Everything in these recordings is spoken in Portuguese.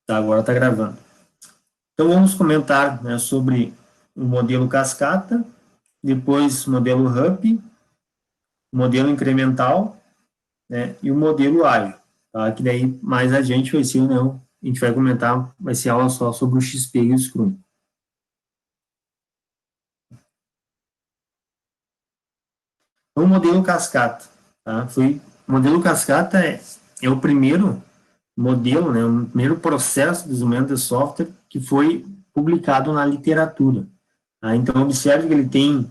Tá, agora está gravando. Então, vamos comentar, né, sobre o modelo cascata, depois o modelo HUP, o modelo incremental, né, e o modelo ágil. Tá? Que daí, mais adiante, vai ser, não, a gente vai comentar, vai ser aula só sobre o XP e o Scrum. Então, o modelo cascata. Tá? O modelo cascata é o primeiro modelo, né, o primeiro processo de desenvolvimento de software que foi publicado na literatura. Tá? Então, observe que ele tem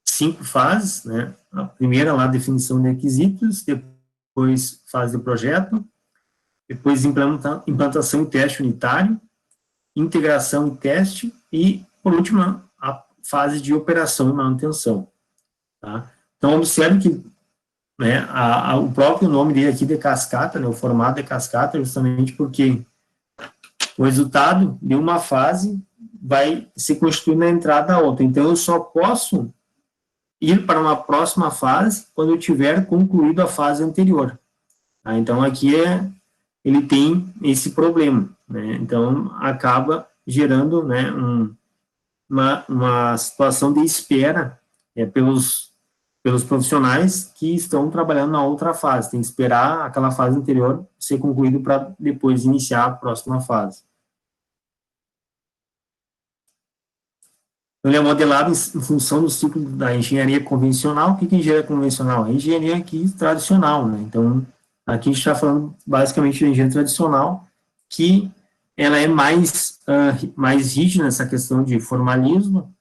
5 fases, né? A primeira lá, definição de requisitos, depois fase de projeto, depois implantação e teste unitário, integração e teste, e, por último, a fase de operação e manutenção. Tá? Então, observe que, né, o próprio nome dele aqui de cascata, né, o formato de cascata, justamente porque o resultado de uma fase vai se constituir na entrada da outra. Então, eu só posso ir para uma próxima fase quando eu tiver concluído a fase anterior. Tá? Então, aqui ele tem esse problema. Né? Então, acaba gerando, né, uma situação de espera pelos profissionais que estão trabalhando na outra fase. Tem que esperar aquela fase anterior ser concluída para depois iniciar a próxima fase. Ele é modelado em função do ciclo da engenharia convencional. O que é engenharia convencional? A engenharia aqui tradicional, né? Então, aqui a gente está falando basicamente de engenharia tradicional, que ela é mais rígida nessa questão de formalismo,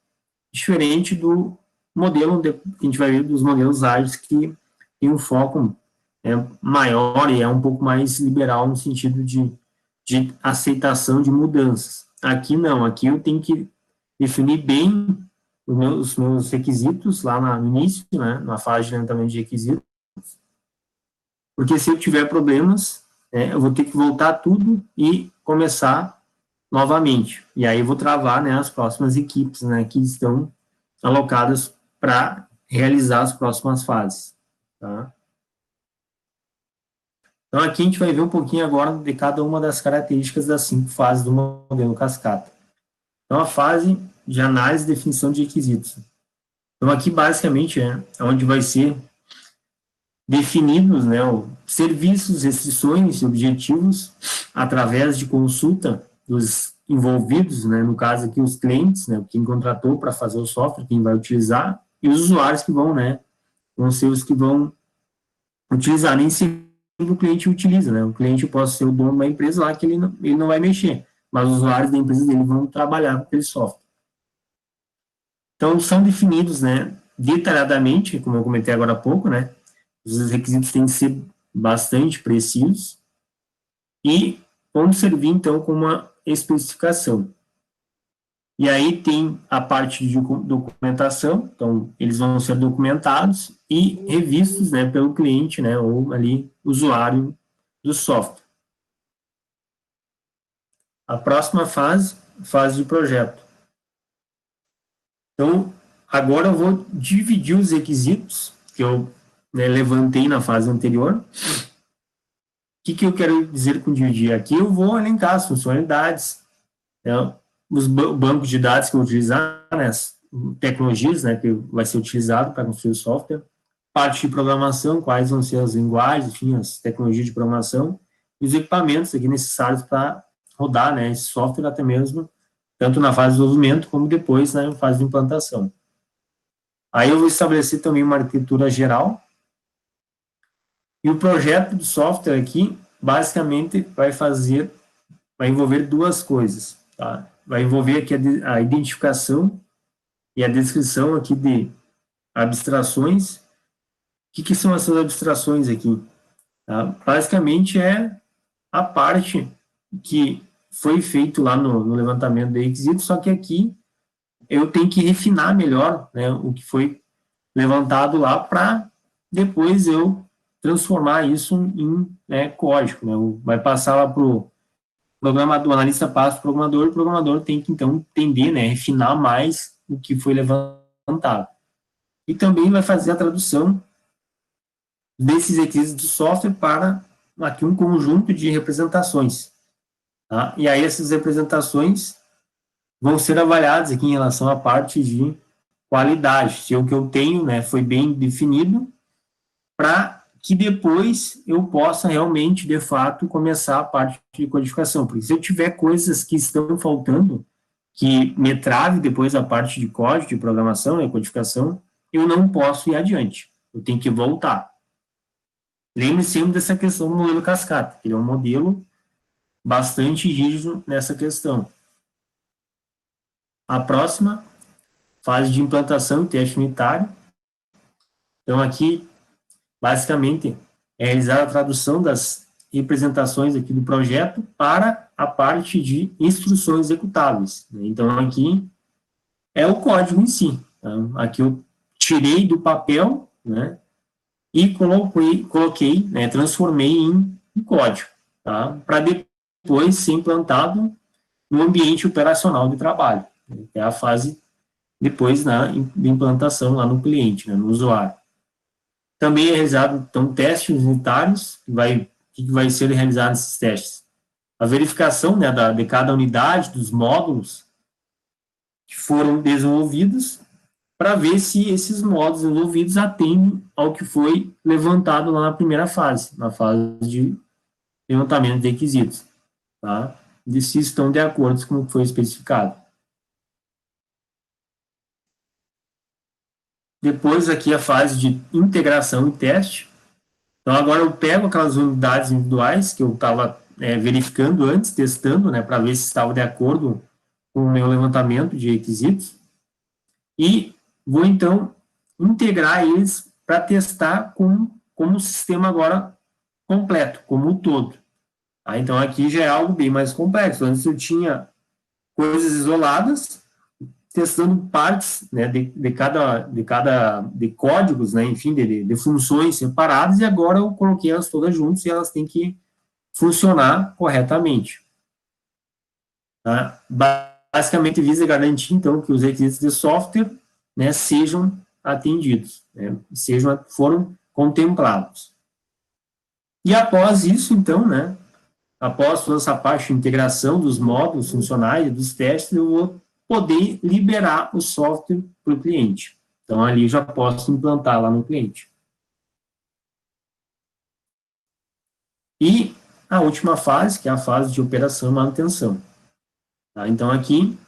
diferente do modelo que a gente vai ver dos modelos ágeis, que tem um foco maior e é um pouco mais liberal no sentido de aceitação de mudanças. Aqui não, aqui eu tenho que definir bem os meus requisitos lá no início, né, na fase de levantamento de requisitos, porque se eu tiver problemas, eu vou ter que voltar tudo e começar novamente. E aí eu vou travar, né, as próximas equipes, né, que estão alocadas para realizar as próximas fases. Tá? Então, aqui a gente vai ver um pouquinho agora de cada uma das características das 5 fases do modelo cascata. Então, a fase de análise e definição de requisitos. Então, aqui, basicamente, é onde vai ser definidos, né, serviços, restrições e objetivos através de consulta dos envolvidos, né, no caso aqui os clientes, né, quem contratou para fazer o software, quem vai utilizar, e os usuários que vão ser os que vão utilizar. Nem sempre o cliente utiliza, né, o cliente pode ser o dono da empresa lá que ele não vai mexer, mas os usuários da empresa dele vão trabalhar com aquele software. Então, são definidos, né, detalhadamente, como eu comentei agora há pouco, né, os requisitos têm que ser bastante precisos e vão servir, então, como uma especificação. E aí tem a parte de documentação, então, eles vão ser documentados e revistos, né, pelo cliente, né, ou ali, usuário do software. A próxima fase de projeto. Então, agora eu vou dividir os requisitos que eu, né, levantei na fase anterior. O que eu quero dizer com dividir? Aqui eu vou elencar as funcionalidades, né, os bancos de dados que eu vou utilizar, né, as tecnologias, né, que vai ser utilizado para construir o software, parte de programação, quais vão ser as linguagens, enfim, as tecnologias de programação, e os equipamentos aqui necessários para rodar, né, esse software até mesmo, tanto na fase de desenvolvimento como depois na fase de implantação. Aí eu vou estabelecer também uma arquitetura geral, e o projeto de software aqui, basicamente, vai envolver duas coisas, tá? Vai envolver aqui a identificação e a descrição aqui de abstrações. O que são essas abstrações aqui? Tá? Basicamente é a parte que foi feito lá no levantamento de requisitos, só que aqui eu tenho que refinar melhor, né, o que foi levantado lá para depois eu transformar isso em, né, código. Né, vai passar lá para o programador, o analista passa para o programador tem que, então, entender, né, refinar mais o que foi levantado. E também vai fazer a tradução desses requisitos de software para aqui um conjunto de representações. tá? E aí essas representações vão ser avaliadas aqui em relação à parte de qualidade, se o que eu tenho, né, foi bem definido, para que depois eu possa realmente, de fato, começar a parte de codificação. Porque se eu tiver coisas que estão faltando, que me trave depois a parte de código, de programação, né, codificação, eu não posso ir adiante. Eu tenho que voltar. Lembre sempre dessa questão do modelo cascata, que ele é um modelo bastante rígido nessa questão. A próxima, fase de implantação e teste unitário. Então, aqui, basicamente, é realizar a tradução das representações aqui do projeto para a parte de instruções executáveis. Então, aqui é o código em si. Então, aqui eu tirei do papel, né, e coloquei, né, transformei em código, tá, para depois ser implantado no ambiente operacional de trabalho. É a fase depois na implantação lá no cliente, né, no usuário. Também é realizado, então, testes unitários, que vai ser realizado nesses testes. A verificação, né, de cada unidade, dos módulos que foram desenvolvidos, para ver se esses módulos desenvolvidos atendem ao que foi levantado lá na primeira fase, na fase de levantamento de requisitos, tá? E se estão de acordo com o que foi especificado. Depois aqui a fase de integração e teste. Então agora eu pego aquelas unidades individuais que eu estava verificando antes, testando, né, para ver se estava de acordo com o meu levantamento de requisitos, e vou então integrar eles para testar como o sistema agora completo, como um todo. Tá? Então aqui já é algo bem mais complexo. Antes eu tinha coisas isoladas, testando partes, né, de códigos, né, enfim, de funções separadas, e agora eu coloquei elas todas juntas e elas têm que funcionar corretamente. Tá? Basicamente visa garantir, então, que os requisitos de software, né, sejam atendidos, né, foram contemplados. E após isso, então, né, após toda essa parte de integração dos módulos funcionais e dos testes, eu vou poder liberar o software para o cliente. Então, ali eu já posso implantar lá no cliente. E a última fase, que é a fase de operação e manutenção. Tá? Então, aqui,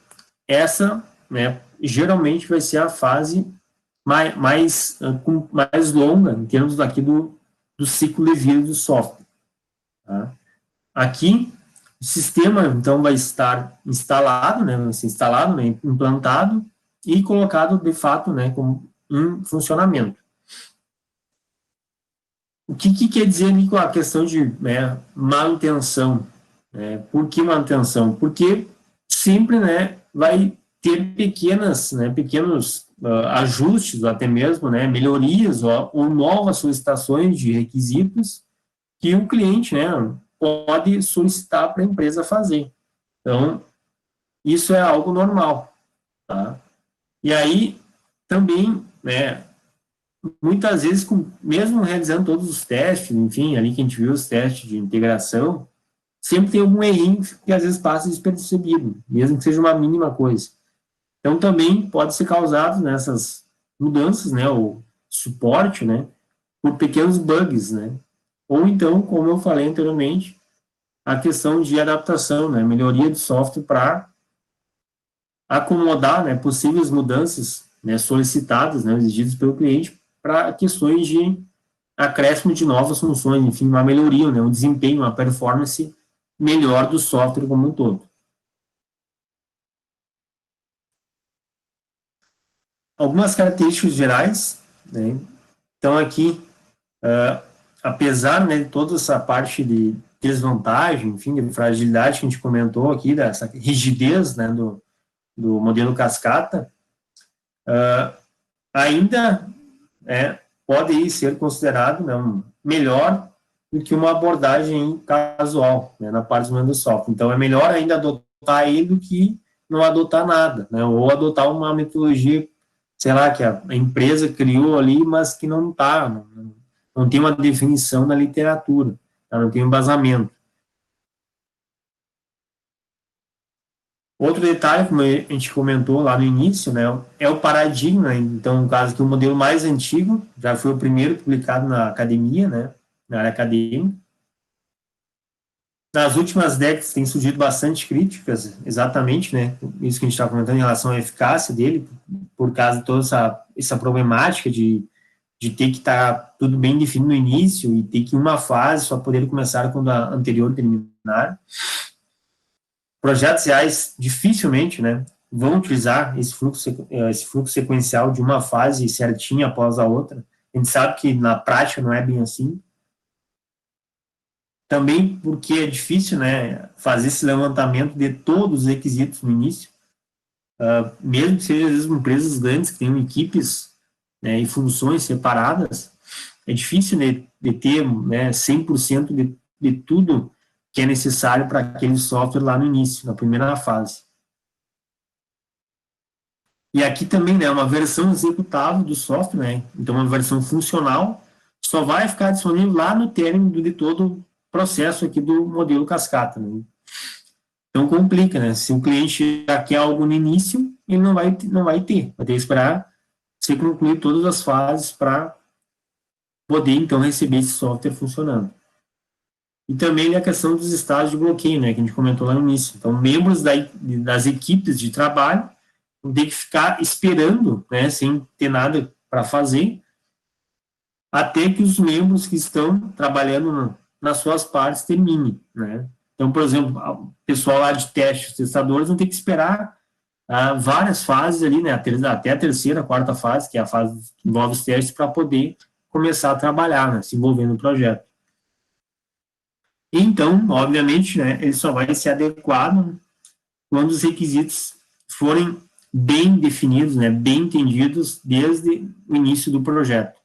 essa, né, geralmente vai ser a fase mais longa, em termos aqui do ciclo de vida do software. Tá? Aqui, o sistema, então, vai estar instalado, né, vai ser instalado, né, implantado e colocado, de fato, né, em funcionamento. O que quer dizer ali com a questão de, né, manutenção? Por que manutenção? Porque sempre, né, vai ter pequenos ajustes, ou até mesmo, né, melhorias ou novas solicitações de requisitos que o cliente, né, pode solicitar para a empresa fazer. Então, isso é algo normal, tá? E aí, também, né, muitas vezes, mesmo realizando todos os testes, enfim, ali que a gente viu os testes de integração, sempre tem algum errinho que às vezes passa despercebido, mesmo que seja uma mínima coisa. Então, também pode ser causado nessas mudanças, né, ou suporte, né, por pequenos bugs, né, ou então, como eu falei anteriormente, a questão de adaptação, né, melhoria de software para acomodar, né, possíveis mudanças, né, solicitadas, né, exigidas pelo cliente para questões de acréscimo de novas funções, enfim, uma melhoria, né, um desempenho, uma performance melhor do software como um todo. Algumas características gerais, né, então aqui, apesar, né, de toda essa parte de desvantagem, enfim, de fragilidade que a gente comentou aqui, dessa rigidez, né, do modelo cascata, ainda pode ser considerado, né, melhor do que uma abordagem casual, né, na parte do software. Então, é melhor ainda adotar ele do que não adotar nada, né, ou adotar uma metodologia, sei lá, que a empresa criou ali, mas que não está, não tem uma definição na literatura, tá, não tem um embasamento. Outro detalhe, como a gente comentou lá no início, né, é o paradigma. Então, no caso aqui, o modelo mais antigo, já foi o primeiro publicado na academia, né, na área acadêmica. Nas últimas décadas tem surgido bastante críticas, exatamente, né, isso que a gente está comentando em relação à eficácia dele, por causa de toda essa problemática de ter que estar tudo bem definido no início e ter que uma fase só poder começar quando a anterior terminar. Projetos reais dificilmente, né, vão utilizar esse fluxo sequencial de uma fase certinha após a outra. A gente sabe que na prática não é bem assim. Também porque é difícil, né, fazer esse levantamento de todos os requisitos no início, mesmo que sejam às vezes empresas grandes que tenham equipes, né, e funções separadas, é difícil de ter, né, 100% de tudo que é necessário para aquele software lá no início, na primeira fase. E aqui também, né, uma versão executável do software, né, então uma versão funcional, só vai ficar disponível lá no término de todo o processo aqui do modelo cascata, né. Então complica, né, se o cliente já quer algo no início, ele não vai ter que esperar você concluir todas as fases para poder, então, receber esse software funcionando. E também a questão dos estados de bloqueio, né, que a gente comentou lá no início. Então, membros das equipes de trabalho vão ter que ficar esperando, né, sem ter nada para fazer, até que os membros que estão trabalhando nas suas partes terminem, né. Então, por exemplo, o pessoal lá de testes, testadores, vão ter que esperar várias fases ali, né, até a terceira, quarta fase, que é a fase que envolve os testes, para poder começar a trabalhar, né, se envolver no projeto. Então, obviamente, né, ele só vai ser adequado quando os requisitos forem bem definidos, né, bem entendidos desde o início do projeto,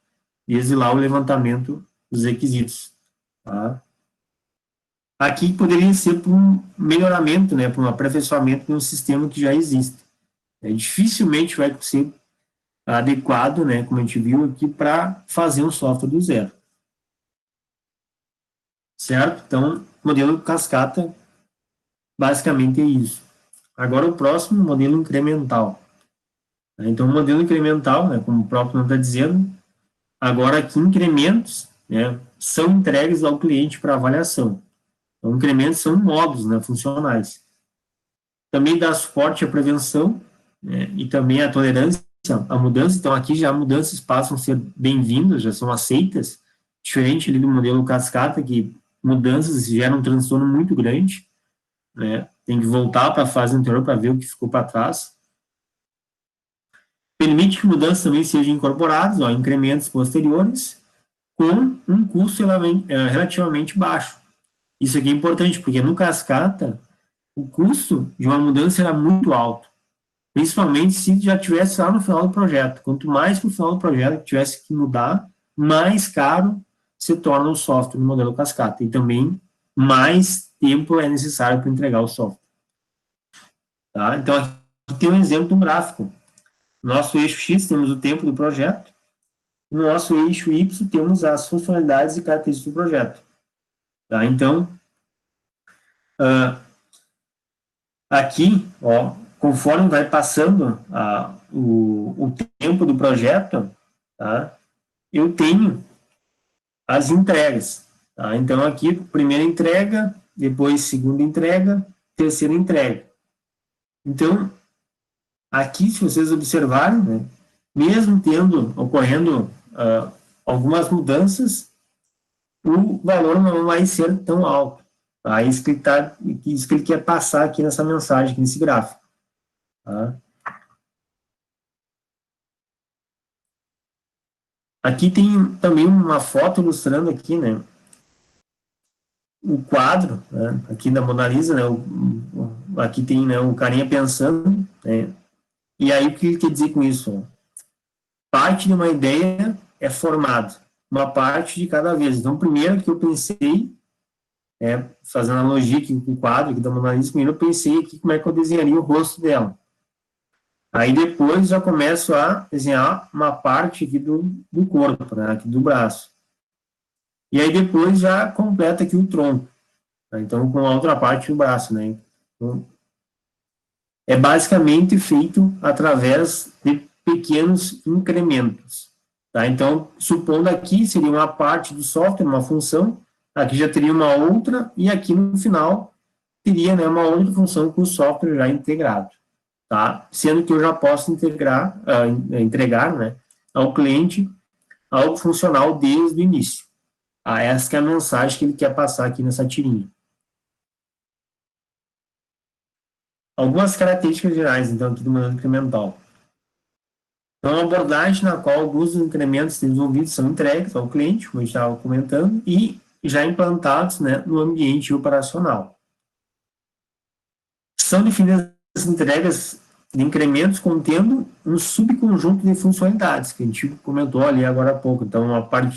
desde lá o levantamento dos requisitos. Tá? Aqui poderia ser por um melhoramento, né, por um aperfeiçoamento de um sistema que já existe. Dificilmente vai ser adequado, né, como a gente viu aqui, para fazer um software do zero. Certo? Então, modelo cascata basicamente é isso. Agora, o próximo, modelo incremental. Então, o modelo incremental, né, como o próprio nome está dizendo, agora aqui incrementos, né, são entregues ao cliente para avaliação. Então, incrementos são módulos, né, funcionais. Também dá suporte à prevenção, né, e também à tolerância à mudança. Então, aqui já mudanças passam a ser bem-vindas, já são aceitas, diferente ali do modelo cascata, que mudanças geram um transtorno muito grande, né, tem que voltar para a fase anterior para ver o que ficou para trás. Permite que mudanças também sejam incorporadas, incrementos posteriores, com um custo relativamente baixo. Isso aqui é importante, porque no cascata, o custo de uma mudança era muito alto, principalmente se já tivesse lá no final do projeto. Quanto mais para o final do projeto tivesse que mudar, mais caro se torna o software no modelo cascata. E também mais tempo é necessário para entregar o software. Tá? Então, aqui tem um exemplo de um gráfico. No nosso eixo X temos o tempo do projeto, no nosso eixo Y temos as funcionalidades e características do projeto. Tá? Então, aqui, conforme vai passando o tempo do projeto, tá? Eu tenho as entregas. Tá? Então, aqui, primeira entrega, depois segunda entrega, terceira entrega. Então, aqui, se vocês observarem, né, mesmo ocorrendo algumas mudanças, o valor não vai ser tão alto. Tá? Isso que ele quer passar aqui nessa mensagem, aqui nesse gráfico. Tá? Aqui tem também uma foto ilustrando aqui, né, o quadro, né, aqui da Mona Lisa, né, aqui tem, né, o carinha pensando, né, e aí o que ele quer dizer com isso? Parte de uma ideia é formada, uma parte de cada vez. Então, primeiro que eu pensei, fazendo analogia aqui com o quadro aqui da Mona Lisa, primeiro eu pensei aqui como é que eu desenharia o rosto dela. Aí depois já começo a desenhar uma parte aqui do corpo, né, aqui do braço. E aí depois já completa aqui o tronco. Tá? Então, com a outra parte do braço, né? Então, é basicamente feito através de pequenos incrementos. Tá? Então, supondo aqui, seria uma parte do software, uma função, aqui já teria uma outra, e aqui no final teria, né, uma outra função com o software já integrado. Tá? Sendo que eu já posso entregar, né, ao cliente algo funcional desde o início. Essa que é a mensagem que ele quer passar aqui nessa tirinha. Algumas características gerais, então, aqui do modelo incremental. Então, uma abordagem na qual alguns dos incrementos desenvolvidos são entregues ao cliente, como a gente estava comentando, e já implantados, né, no ambiente operacional. São definidas as entregas de incrementos contendo um subconjunto de funcionalidades, que a gente comentou ali agora há pouco. Então,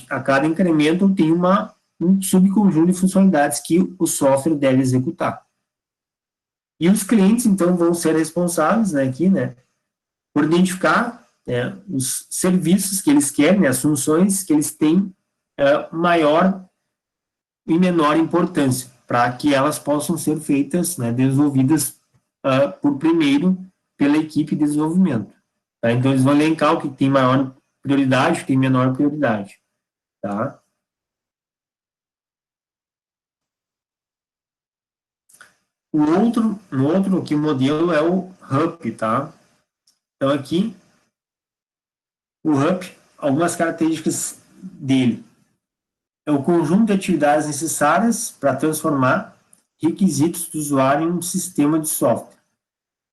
a cada incremento tem um subconjunto de funcionalidades que o software deve executar. E os clientes, então, vão ser responsáveis, né, aqui, né, por identificar os serviços que eles querem, né, as funções que eles têm maior e menor importância, para que elas possam ser feitas, né, desenvolvidas por primeiro pela equipe de desenvolvimento. Tá? Então, eles vão elencar o que tem maior prioridade, o que tem menor prioridade. Tá? Um outro aqui modelo é o HUP, tá? Então, aqui, o HUP, algumas características dele. É o conjunto de atividades necessárias para transformar requisitos do usuário em um sistema de software.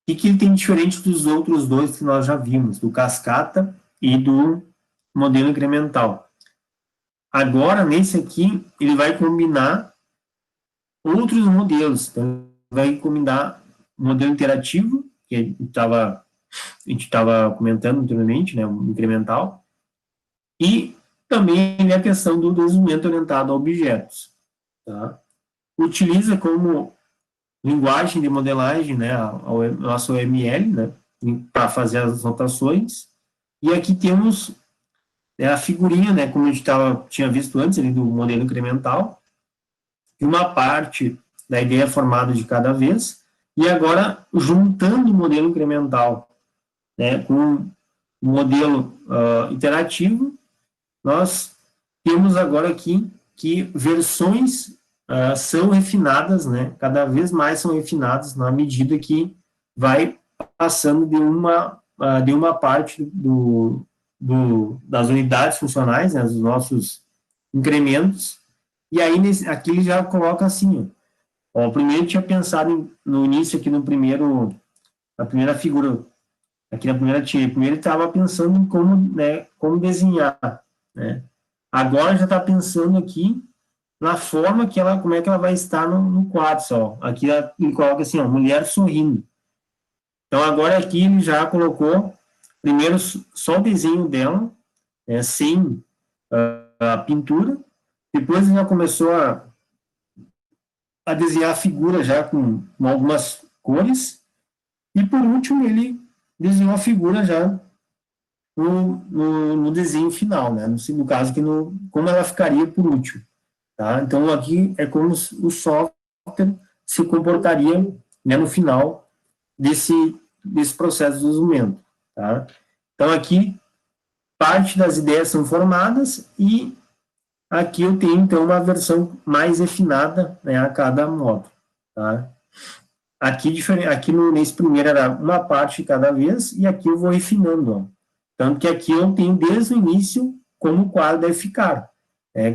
O que ele tem diferente dos outros dois que nós já vimos, do cascata e do modelo incremental? Agora, nesse aqui, ele vai combinar outros modelos. Então, vai combinar o modelo interativo, que a gente estava comentando anteriormente, né, o incremental, e também a questão do desenvolvimento orientado a objetos. Tá? Utiliza como linguagem de modelagem, né, o nosso OML, né, para fazer as notações. E aqui temos a figurinha, né, como a gente tinha visto antes, ali, do modelo incremental, e uma parte da ideia formada de cada vez, e agora, juntando o modelo incremental, né, com o modelo iterativo, nós temos agora aqui que versões são refinadas, né, cada vez mais são refinadas na medida que vai passando de uma parte das unidades funcionais, né, dos nossos incrementos, e aí aqui ele já coloca assim, ó, primeiro tinha pensado no início aqui na primeira figura, aqui na primeira tira, primeiro ele estava pensando em como, né, como desenhar, né, agora já está pensando aqui na forma como é que ela vai estar no quadro só. Aqui ele coloca assim, ó, mulher sorrindo. Então, agora aqui ele já colocou, primeiro, só o desenho dela, sem a pintura. Depois ele já começou a desenhar a figura já com algumas cores. E, por último, ele desenhou a figura já no desenho final, né? No caso, como ela ficaria por último. Tá? Então, aqui é como o software se comportaria, né, no final desse processo de desenvolvimento. Tá? Então, aqui, parte das ideias são formadas e aqui eu tenho, então, uma versão mais refinada, né, a cada módulo. Tá? Aqui, nesse primeiro era uma parte de cada vez e aqui eu vou refinando. Ó. Tanto que aqui eu tenho desde o início como o quadro deve ficar.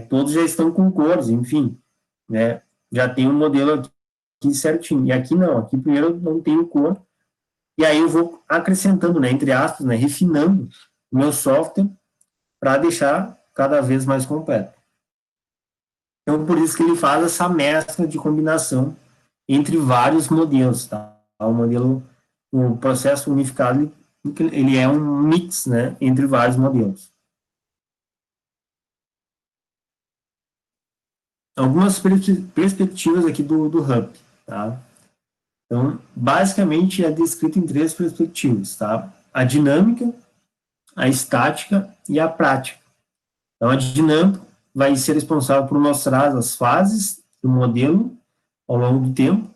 Todos já estão com cores, enfim, né, já tem um modelo aqui certinho, e aqui não, aqui primeiro eu não tenho cor, e aí eu vou acrescentando, né, entre aspas, né, refinando o meu software para deixar cada vez mais completo. Então, por isso que ele faz essa mescla de combinação entre vários modelos, tá? O processo unificado, ele é um mix, né, entre vários modelos. Algumas perspectivas aqui do HUP, tá? Então, basicamente, é descrito em três perspectivas, tá? A dinâmica, a estática e a prática. Então, a dinâmica vai ser responsável por mostrar as fases do modelo ao longo do tempo,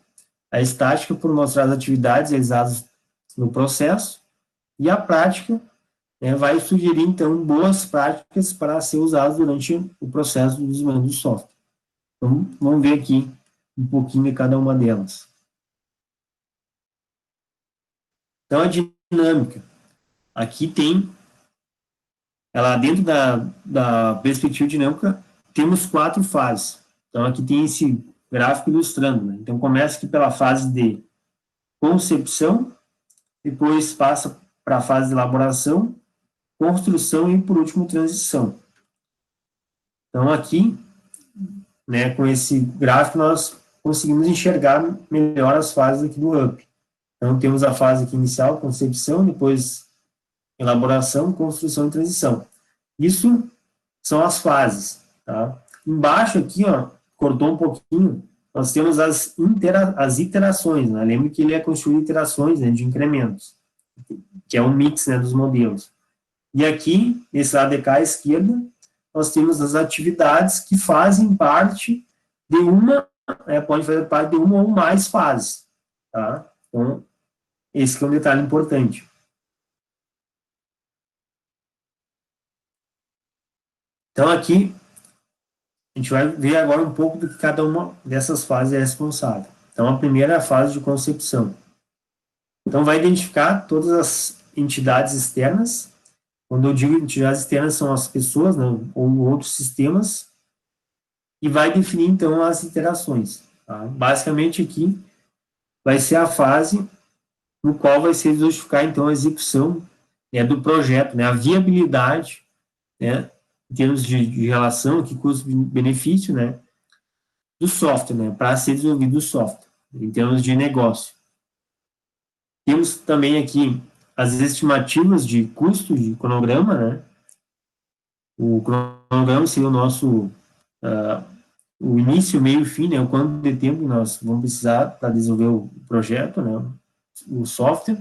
a estática por mostrar as atividades realizadas no processo, e a prática, né, vai sugerir, então, boas práticas para ser usadas durante o processo do desenvolvimento do software. Então, vamos ver aqui um pouquinho de cada uma delas. Então, a dinâmica. Aqui tem, ela dentro da perspectiva dinâmica, temos 4 fases. Então, aqui tem esse gráfico ilustrando, né? Então, começa aqui pela fase de concepção, depois passa para a fase de elaboração, construção e, por último, transição. Então, aqui, né, com esse gráfico, nós conseguimos enxergar melhor as fases aqui do UP. Então, temos a fase aqui inicial, concepção, depois elaboração, construção e transição. Isso são as fases, tá? Embaixo aqui, ó, cortou um pouquinho, nós temos as iterações, né? Lembra que ele é construído iterações, né, de incrementos, que é um mix, né, dos modelos. E aqui, nesse lado de cá à esquerda, nós temos as atividades que fazem parte de uma, pode fazer parte de uma ou mais fases, tá? Então, esse que é um detalhe importante. Então, aqui, a gente vai ver agora um pouco do que cada uma dessas fases é responsável. Então, a primeira é a fase de concepção. Então, vai identificar todas as entidades externas. Quando eu digo entidades externas, são as pessoas, né, ou outros sistemas, e vai definir, então, as interações. Tá? Basicamente, aqui, vai ser a fase no qual vai ser justificar, então, a execução, né, do projeto, né, a viabilidade, né, em termos de relação, que custo-benefício, né, do software, né, para ser desenvolvido o software, em termos de negócio. Temos também aqui as estimativas de custo de cronograma, né, o cronograma seria o nosso, o início, meio e fim, né, o quanto de tempo nós vamos precisar para desenvolver o projeto, né, o software.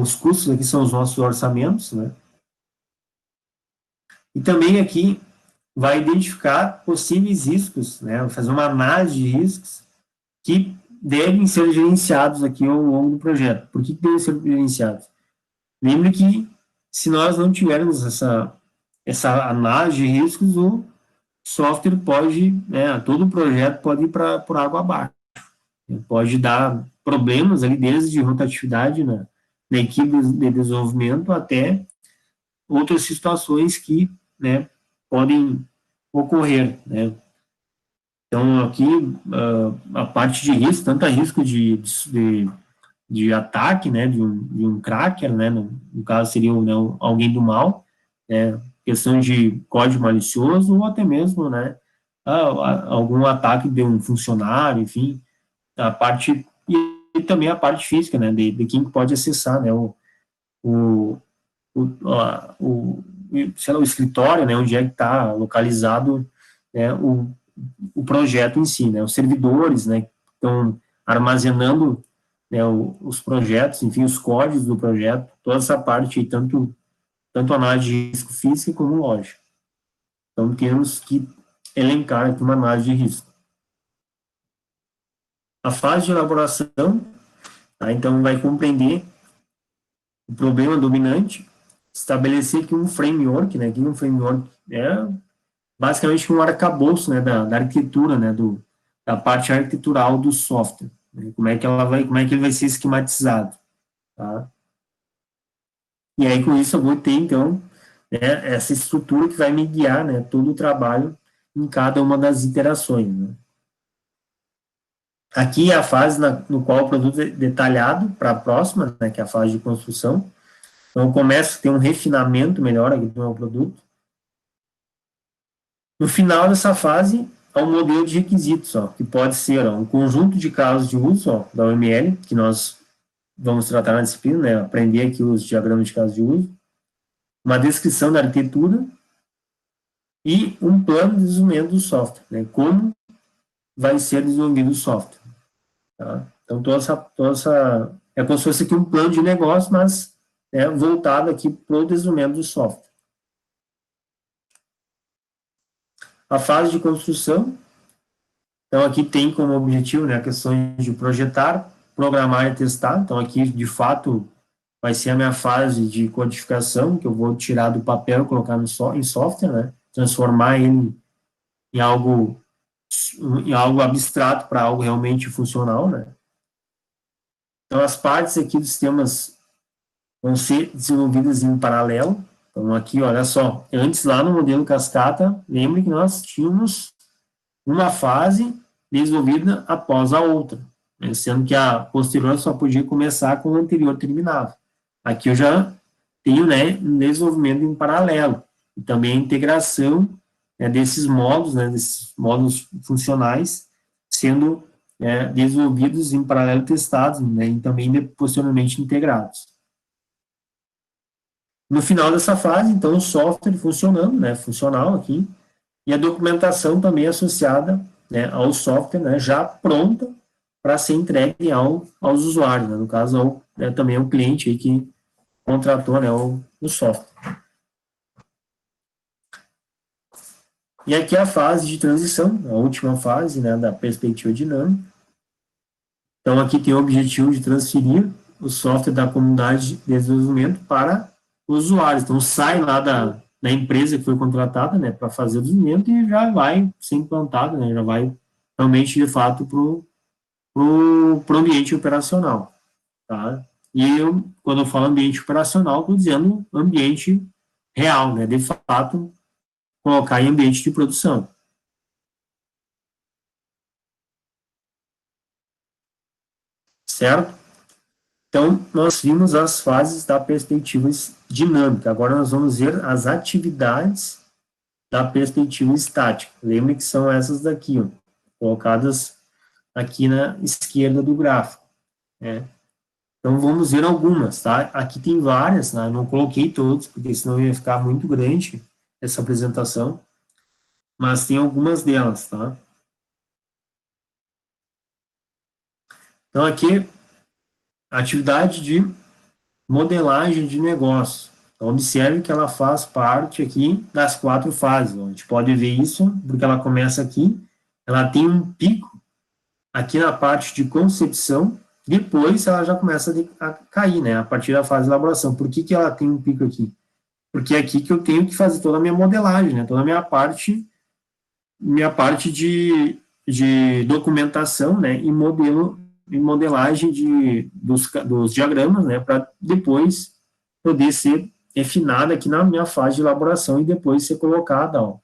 Os custos aqui são os nossos orçamentos, né, e também aqui vai identificar possíveis riscos, né, fazer uma análise de riscos que devem ser gerenciados aqui ao longo do projeto. Por que devem ser gerenciados? Lembre que, se nós não tivermos essa análise de riscos, o software pode, né, todo o projeto pode ir por água abaixo. Pode dar problemas ali, desde rotatividade na equipe de desenvolvimento até outras situações que, né, podem ocorrer, né. Então, aqui, a parte de risco, tanto a risco de ataque, né, de um cracker, né, no caso seria, né, alguém do mal, né, questão de código malicioso ou até mesmo, né, algum ataque de um funcionário, enfim, a parte, e também a parte física, né, de quem pode acessar, né, o, o, sei lá, o escritório, né, onde é que está localizado, né, o projeto em si, né, os servidores, né, que estão armazenando, né, os projetos, enfim, os códigos do projeto, toda essa parte, tanto análise de risco física como lógica. Então, temos que elencar aqui uma análise de risco. A fase de elaboração, tá, então, vai compreender o problema dominante, estabelecer aqui um framework, né, aqui um framework é basicamente um arcabouço, né, da arquitetura, né, da parte arquitetural do software, né, como é que ele vai ser esquematizado, tá? E aí, com isso, eu vou ter, então, né, essa estrutura que vai me guiar, né, todo o trabalho em cada uma das iterações, né. Aqui é a fase no qual o produto é detalhado para a próxima, né, que é a fase de construção. Então, eu começo a ter um refinamento melhor aqui do meu produto. No final dessa fase, há um modelo de requisitos, ó, que pode ser um conjunto de casos de uso, ó, da OML, que nós vamos tratar na disciplina, né, aprender aqui os diagramas de casos de uso, uma descrição da arquitetura e um plano de desenvolvimento do software, né, como vai ser desenvolvido o software. Tá? Então, toda essa é como se fosse aqui um plano de negócio, mas voltado aqui para o desenvolvimento do software. A fase de construção, então aqui tem como objetivo, né, a questão de projetar, programar e testar. Então, aqui, de fato, vai ser a minha fase de codificação, que eu vou tirar do papel e colocar em software, né? Transformar ele em algo, em algo abstrato para algo realmente funcional, né? Então, as partes aqui dos sistemas vão ser desenvolvidas em paralelo. Então, aqui, olha só, antes lá no modelo cascata, lembre que nós tínhamos uma fase desenvolvida após a outra, né? Sendo que a posterior só podia começar com o anterior terminava. Aqui eu já tenho, né, um desenvolvimento em paralelo, e também a integração, né, desses módulos funcionais, sendo desenvolvidos em paralelo e testados, né, e também posteriormente integrados. No final dessa fase, então, o software funcionando, né, funcional aqui, e a documentação também associada, né, ao software, né, já pronta para ser entregue aos usuários, né, no caso, também ao cliente aí que contratou, né, o software. E aqui é a fase de transição, a última fase, né, da perspectiva dinâmica. Então, aqui tem o objetivo de transferir o software da comunidade de desenvolvimento para os usuários. Então, sai lá da empresa que foi contratada, né, para fazer o desenvolvimento e já vai ser implantado, né, já vai realmente, de fato, para o ambiente operacional, tá? E quando eu falo ambiente operacional, estou dizendo ambiente real, né, de fato, colocar em ambiente de produção. Certo? Então, nós vimos as fases da perspectiva dinâmica. Agora nós vamos ver as atividades da perspectiva estática. Lembre que são essas daqui, ó, colocadas aqui na esquerda do gráfico, né? Então, vamos ver algumas, tá? Aqui tem várias, né? Não coloquei todos, porque senão ia ficar muito grande essa apresentação, mas tem algumas delas, tá? Então, aqui, atividade de modelagem de negócio. Então, observe que ela faz parte aqui das 4 fases. A gente pode ver isso, porque ela começa aqui, ela tem um pico aqui na parte de concepção, depois ela já começa a cair, né, a partir da fase de elaboração. Por que ela tem um pico aqui? Porque é aqui que eu tenho que fazer toda a minha modelagem, né, toda a minha parte de documentação, né, e modelagem dos diagramas, né, para depois poder ser refinada aqui na minha fase de elaboração e depois ser colocada, ó,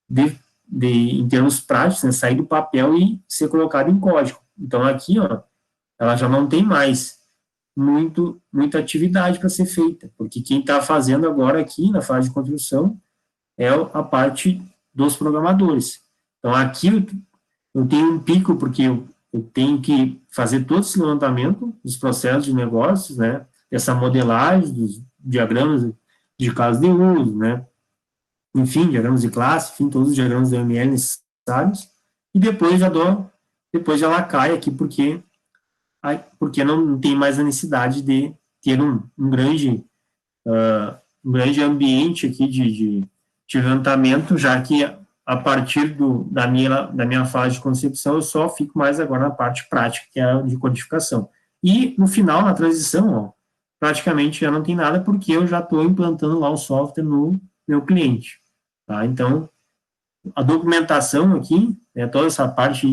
em termos práticos, né, sair do papel e ser colocada em código. Então, aqui, ó, ela já não tem mais muita atividade para ser feita, porque quem está fazendo agora aqui, na fase de construção, é a parte dos programadores. Então, aqui eu tenho um pico, porque eu tenho que fazer todo esse levantamento dos processos de negócios, né, essa modelagem dos diagramas de casos de uso, né, enfim, diagramas de classe, enfim, todos os diagramas do ML necessários, e depois ela cai aqui, porque não tem mais a necessidade de ter um grande ambiente aqui de levantamento, já que a partir da minha fase de concepção, eu só fico mais agora na parte prática, que é a de codificação. E, no final, na transição, ó, praticamente já não tem nada, porque eu já estou implantando lá o software no meu cliente. Tá? Então, a documentação aqui, toda essa parte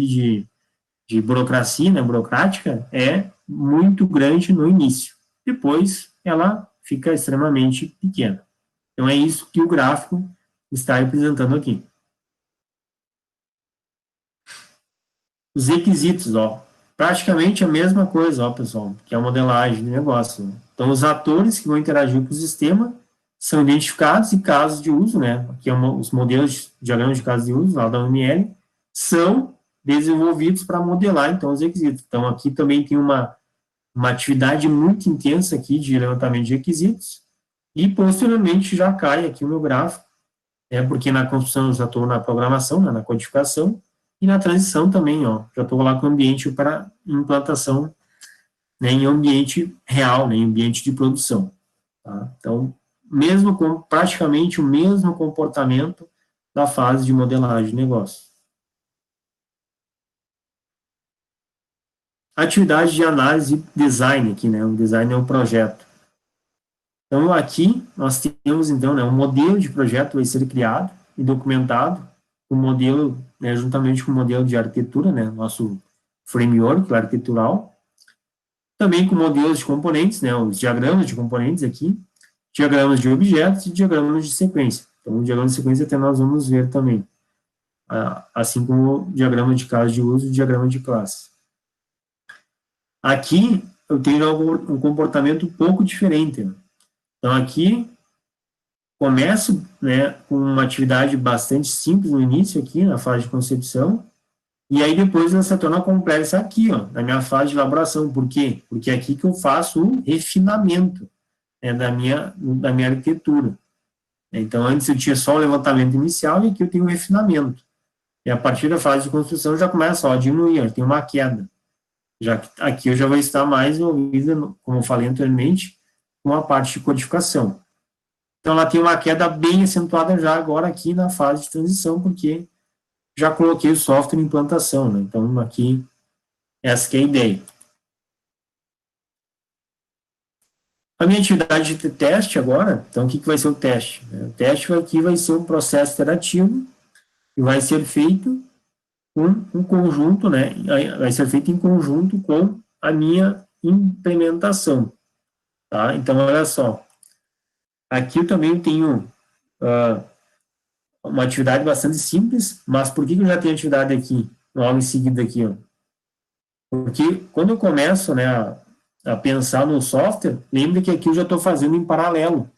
de burocracia, né, burocrática, é muito grande no início. Depois, ela fica extremamente pequena. Então, é isso que o gráfico está representando aqui. Os requisitos, ó, praticamente a mesma coisa, ó, pessoal, que a modelagem de negócio, né? Então, os atores que vão interagir com o sistema são identificados e casos de uso, né? Aqui os modelos de diagramas de casos de uso, lá da UML, são desenvolvidos para modelar, então, os requisitos. Então, aqui também tem uma atividade muito intensa aqui de levantamento de requisitos, e posteriormente já cai aqui o meu gráfico, porque na construção eu já estou na programação, né, na codificação, e na transição também, ó, já estou lá com o ambiente para implantação, né, em ambiente real, né, em ambiente de produção. Tá? Então, mesmo com praticamente o mesmo comportamento da fase de modelagem de negócio. atividade de análise e design aqui, né? O design é um projeto. Então, aqui nós temos, então, né, um modelo de projeto vai ser criado e documentado, o modelo, né, juntamente com o modelo de arquitetura, né, nosso framework arquitetural, também com modelos de componentes, né, os diagramas de componentes aqui, diagramas de objetos e diagramas de sequência. Então, o diagrama de sequência até nós vamos ver também, assim como o diagrama de caso de uso e o diagrama de classe. Aqui, eu tenho um comportamento um pouco diferente, né? Então, aqui, começo, né, com uma atividade bastante simples no início aqui, na fase de concepção, e aí depois ela se torna complexa aqui, ó, na minha fase de elaboração. Por quê? Porque é aqui que eu faço o refinamento, né, da minha arquitetura. Então, antes eu tinha só o levantamento inicial e aqui eu tenho o refinamento. E a partir da fase de construção já começa a diminuir, ó, tem uma queda. Já que aqui eu já vou estar mais envolvida, como eu falei anteriormente, com a parte de codificação. Então, ela tem uma queda bem acentuada já agora aqui na fase de transição, porque já coloquei o software em implantação, né? Então, aqui, essa que é a ideia. A minha atividade de teste agora, então, o que vai ser o teste? O teste aqui vai ser um processo iterativo que vai ser feito com um conjunto, né? Vai ser feito em conjunto com a minha implementação, tá? Então, olha só. Aqui eu também tenho uma atividade bastante simples, mas por que eu já tenho atividade aqui, logo em seguida aqui, ó? Porque quando eu começo, né, a pensar no software, lembre que aqui eu já estou fazendo em paralelo.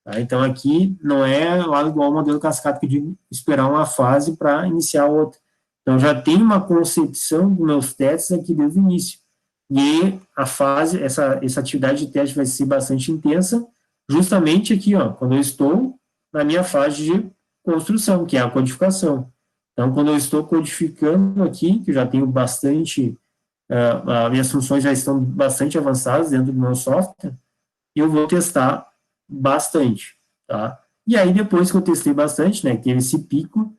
Tá? Então, aqui não é lá igual o modelo cascata que eu digo esperar uma fase para iniciar outra. Então, já tem uma concepção dos meus testes aqui desde o início. E a fase, essa atividade de teste vai ser bastante intensa, justamente aqui, ó, quando eu estou na minha fase de construção, que é a codificação. Então, quando eu estou codificando aqui, que eu já tenho bastante, as minhas funções já estão bastante avançadas dentro do meu software, eu vou testar bastante, tá? E aí, depois que eu testei bastante, né, teve esse pico,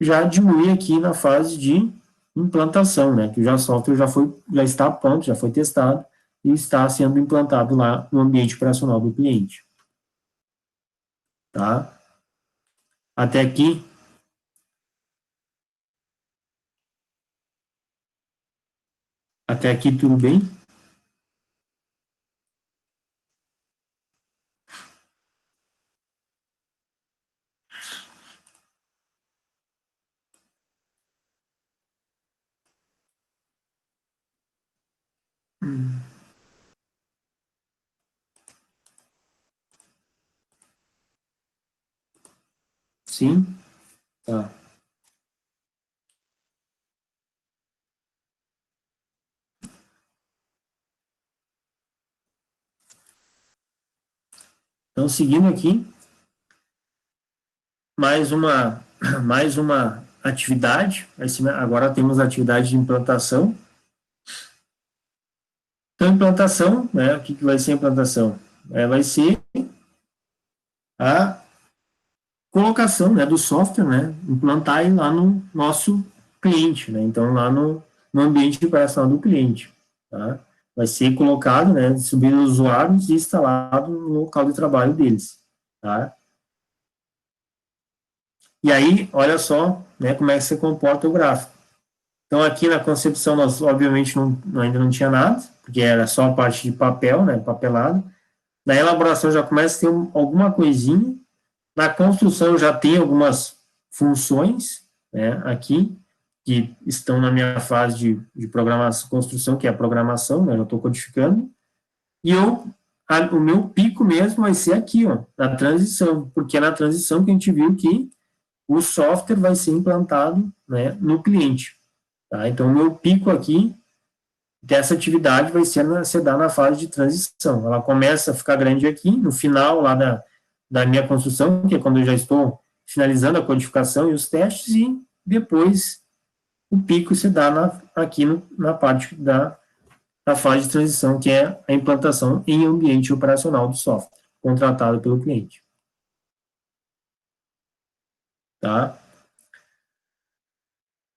já diminui aqui na fase de implantação, né, que já o software já está pronto, já foi testado e está sendo implantado lá no ambiente operacional do cliente, tá? Até aqui, tudo bem? Sim? Tá. Então, seguindo aqui, mais uma, mais uma atividade, agora temos a atividade de implantação. Então, implantação, né, o que vai ser a implantação? Vai ser a colocação, né, do software, né, implantar ele lá no nosso cliente, né, então lá no ambiente operacional do cliente, tá? Vai ser colocado, né, distribuído aos usuários e instalado no local de trabalho deles, tá? E aí, olha só, né, como é que se comporta o gráfico. Então, aqui na concepção, nós, obviamente, ainda não tinha nada, porque era só a parte de papel, né, papelado. Na elaboração já começa a ter alguma coisinha. Na construção já tem algumas funções, né, aqui, que estão na minha fase de programação, construção, que é a programação, né, eu estou codificando. E o meu pico mesmo vai ser aqui, ó, na transição, porque é na transição que a gente viu que o software vai ser implantado, né, no cliente. Tá? Então, o meu pico aqui dessa atividade vai ser dar na fase de transição. Ela começa a ficar grande aqui, no final lá da minha construção, que é quando eu já estou finalizando a codificação e os testes, e depois o pico se dá aqui na parte da fase de transição, que é a implantação em ambiente operacional do software, contratado pelo cliente. Tá?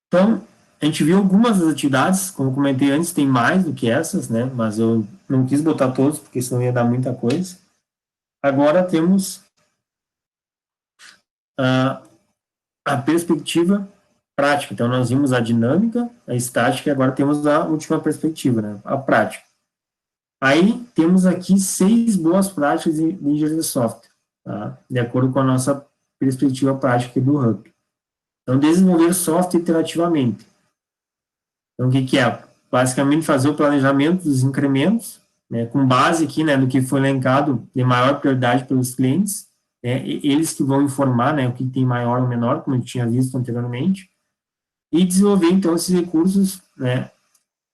Então, A gente viu algumas das atividades, como eu comentei antes, tem mais do que essas, né? Mas eu não quis botar todos, porque senão ia dar muita coisa. Agora temos a, a perspectiva prática. Então, nós vimos a dinâmica, a estática, e agora temos a última perspectiva, né? A prática. Aí, temos aqui 6 boas práticas de engenharia de software, tá? De acordo com a nossa perspectiva prática do HUP. Então, desenvolver software iterativamente. Então, o que, que é? Basicamente, fazer o planejamento dos incrementos, né, com base aqui, né, no que foi elencado de maior prioridade pelos clientes, né, eles que vão informar, né, o que tem maior ou menor, como a gente tinha visto anteriormente, e desenvolver, então, esses recursos, né,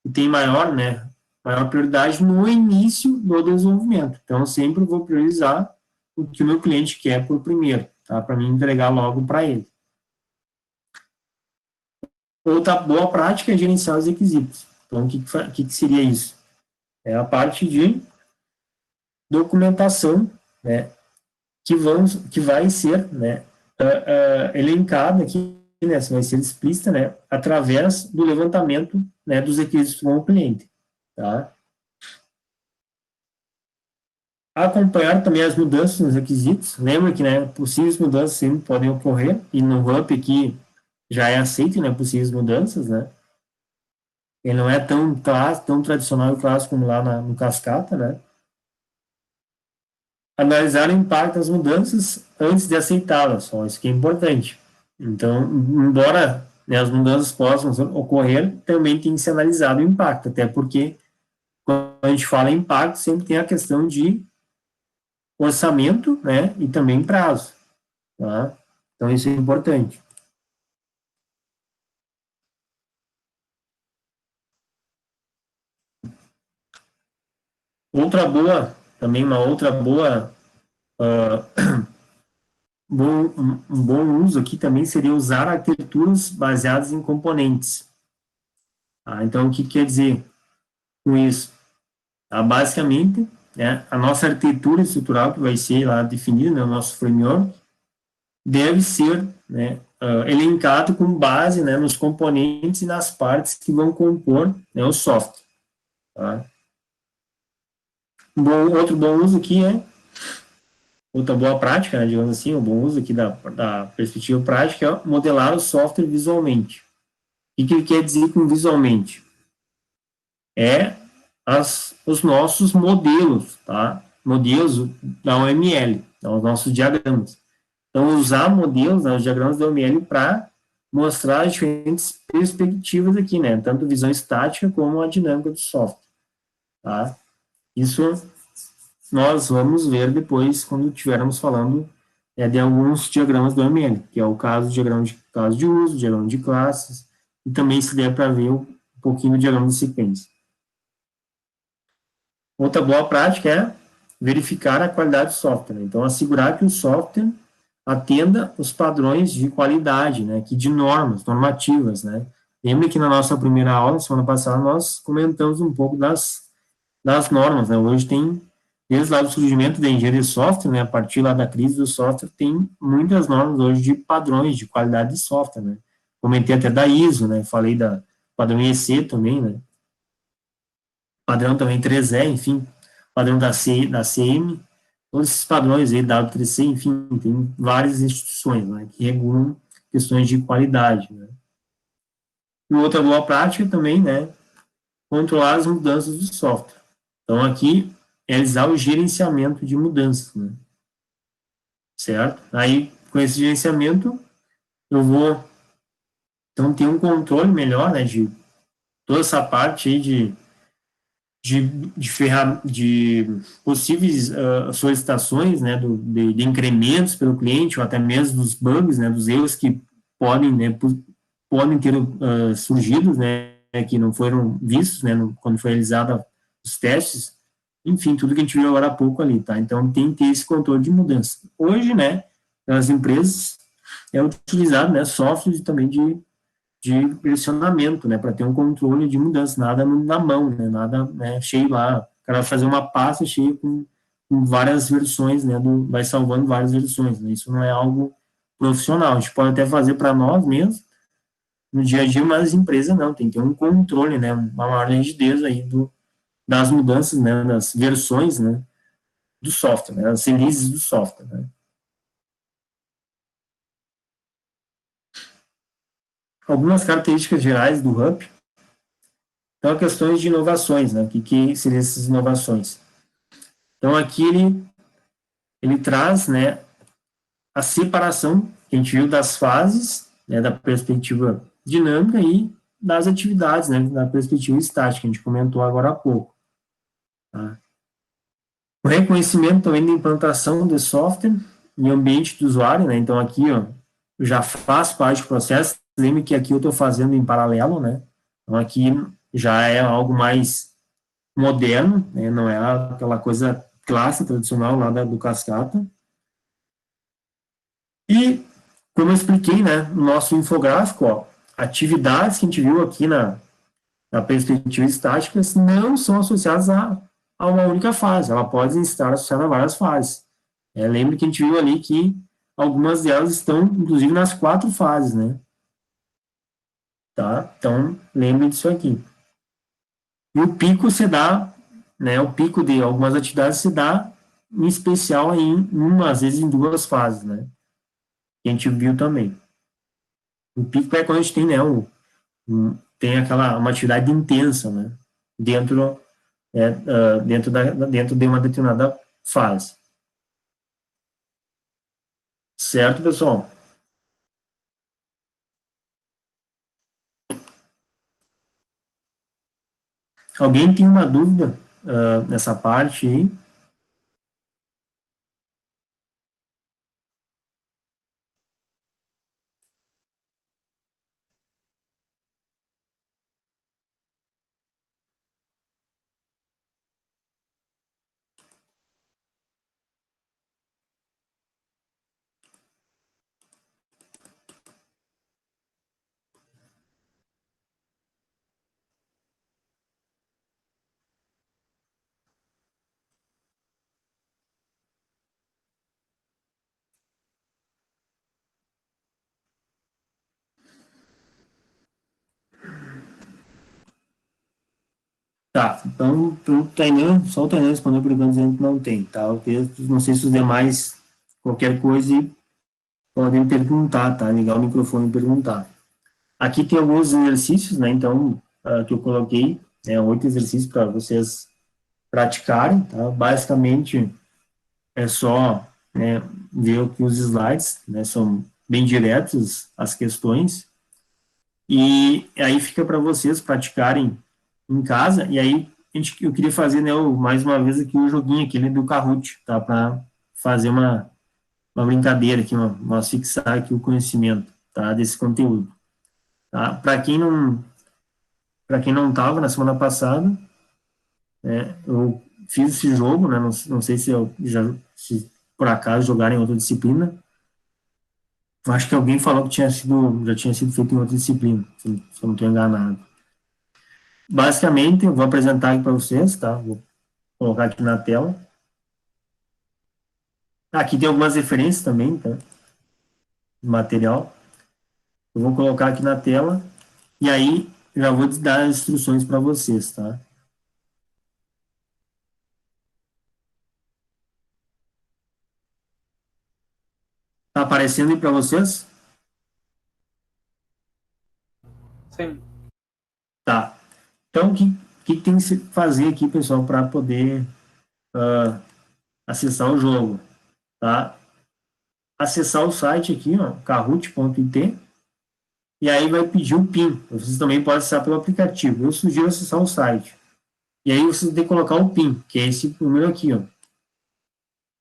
que tem maior, né, maior prioridade no início do desenvolvimento. Então, eu sempre vou priorizar o que o meu cliente quer por primeiro, tá, para mim entregar logo para ele. Outra boa prática é gerenciar os requisitos. Então, o que seria isso? É a parte de documentação, né, que vai ser, né, elencada aqui, né, vai ser explícita, né, através do levantamento, né, dos requisitos com o cliente, tá? Acompanhar também as mudanças nos requisitos. Lembra que, né, possíveis mudanças sempre podem ocorrer, e no RUP aqui já é aceito, né, possíveis mudanças, né? Ele não é tão clássico, tão tradicional e clássico como lá no Cascata, né? Analisar o impacto das mudanças antes de aceitá-las, só isso que é importante. Então, embora, né, as mudanças possam ocorrer, também tem que ser analisado o impacto, até porque quando a gente fala em impacto, sempre tem a questão de orçamento, né, e também prazo, tá? Então, isso é importante. Outra boa, também uma outra boa, um bom uso aqui também seria usar arquiteturas baseadas em componentes. Tá? Então, o que quer dizer com isso? Tá? Basicamente, né, a nossa arquitetura estrutural, que vai ser lá definida, né, o nosso framework, deve ser, né, elencado com base, né, nos componentes e nas partes que vão compor, né, o software. Tá? Outro bom uso aqui é, outra boa prática, né, digamos assim, o bom uso aqui da perspectiva prática é modelar o software visualmente. O que ele quer dizer com visualmente? É os nossos modelos, tá? Modelos da OML, então, os nossos diagramas. Então, usar modelos, né, os diagramas da OML para mostrar as diferentes perspectivas aqui, né? Tanto visão estática como a dinâmica do software, tá? Isso nós vamos ver depois quando estivermos falando de alguns diagramas do OML, que é o caso do diagrama de caso de uso, diagrama de classes, e também se der para ver um pouquinho do diagrama de sequência. Outra boa prática é verificar a qualidade do software. Né? Então, assegurar que o software atenda os padrões de qualidade, né, que de normas, normativas, né. Lembra que na nossa primeira aula, semana passada, nós comentamos um pouco das normas, né. Hoje tem, desde lá do surgimento da engenharia de software, né, a partir lá da crise do software, tem muitas normas hoje de padrões de qualidade de software, né. Comentei até da ISO, né, falei da padrão EC também, né, padrão também 3E, enfim, padrão da CM, todos esses padrões aí, W3C, enfim, tem várias instituições, né, que regulam questões de qualidade, né. E outra boa prática também, né, controlar as mudanças do software. Então, aqui, realizar o gerenciamento de mudanças, né, certo? Aí, com esse gerenciamento, eu vou, então, ter um controle melhor, né, de toda essa parte aí de possíveis solicitações, né, de incrementos pelo cliente, ou até mesmo dos bugs, né, dos erros que podem, né, podem ter surgido, né, que não foram vistos, né, quando foi realizado os testes, enfim, tudo que a gente viu agora há pouco ali, tá? Então, tem que ter esse controle de mudança. Hoje, né, nas empresas, é utilizado, né, softwares também de versionamento, né, para ter um controle de mudança, nada na mão, né, nada, né, cheio lá, o cara vai fazer uma pasta cheia com várias versões, né, vai salvando várias versões, né, isso não é algo profissional, a gente pode até fazer para nós mesmos, no dia a dia, mas as empresas não, tem que ter um controle, né, uma maior rigidez aí das mudanças, né, das versões, né, do software, né, as releases do software, né. Algumas características gerais do Hub, então, questões de inovações, né, o que seriam essas inovações? Então, aqui ele traz, né, a separação que a gente viu das fases, né, da perspectiva dinâmica e das atividades, né, da perspectiva estática, que a gente comentou agora há pouco. Tá? O reconhecimento também da implantação de software em ambiente do usuário, né, então aqui, ó, já faz parte do processo, lembre que aqui eu estou fazendo em paralelo, né, então aqui já é algo mais moderno, né, não é aquela coisa clássica, tradicional lá do Cascata. E, como eu expliquei, né, no nosso infográfico, ó, atividades que a gente viu aqui na perspectiva estática não são associadas a uma única fase, ela pode estar associada a várias fases. Lembre que a gente viu ali que algumas delas estão, inclusive, nas 4 fases, né? Tá? Então, lembre disso aqui. E o pico se dá, né, o pico de algumas atividades se dá, em especial, em uma, às vezes, em 2 fases, né? Que a gente viu também. O pico é quando a gente tem, né, tem uma atividade intensa, né, dentro de uma determinada fase. Certo, pessoal? Alguém tem uma dúvida nessa parte aí? Tá, então, pro Tainan, só o Tainan respondeu por enquanto dizendo que não tem, tá? Não sei se os demais, qualquer coisa, podem perguntar, tá? Ligar o microfone e perguntar. Aqui tem alguns exercícios, né? Então, que eu coloquei, 8 exercícios para vocês praticarem, tá? Basicamente, é só, né, ver que os slides, né, são bem diretos as questões, e aí fica para vocês praticarem em casa, e aí eu queria fazer, né, mais uma vez aqui o joguinho, aquele do Kahoot, tá, para fazer uma brincadeira aqui, uma fixar aqui o conhecimento, tá, desse conteúdo, tá? Para quem não estava na semana passada, né, eu fiz esse jogo, né, não sei se eu se por acaso jogar em outra disciplina. Acho que alguém falou que já tinha sido feito em outra disciplina, se eu não estou enganado. Basicamente, eu vou apresentar aqui para vocês, tá? Vou colocar aqui na tela. Aqui tem algumas referências também, tá? Material. Eu vou colocar aqui na tela e aí já vou dar as instruções para vocês, tá? Tá aparecendo aí para vocês? Sim. Tá. Então, o que tem que se fazer aqui, pessoal, para poder acessar o jogo, tá? Acessar o site aqui, ó, kahoot.it, e aí vai pedir o PIN. Vocês também podem acessar pelo aplicativo. Eu sugiro acessar o site. E aí vocês têm que colocar o PIN, que é esse número aqui, ó.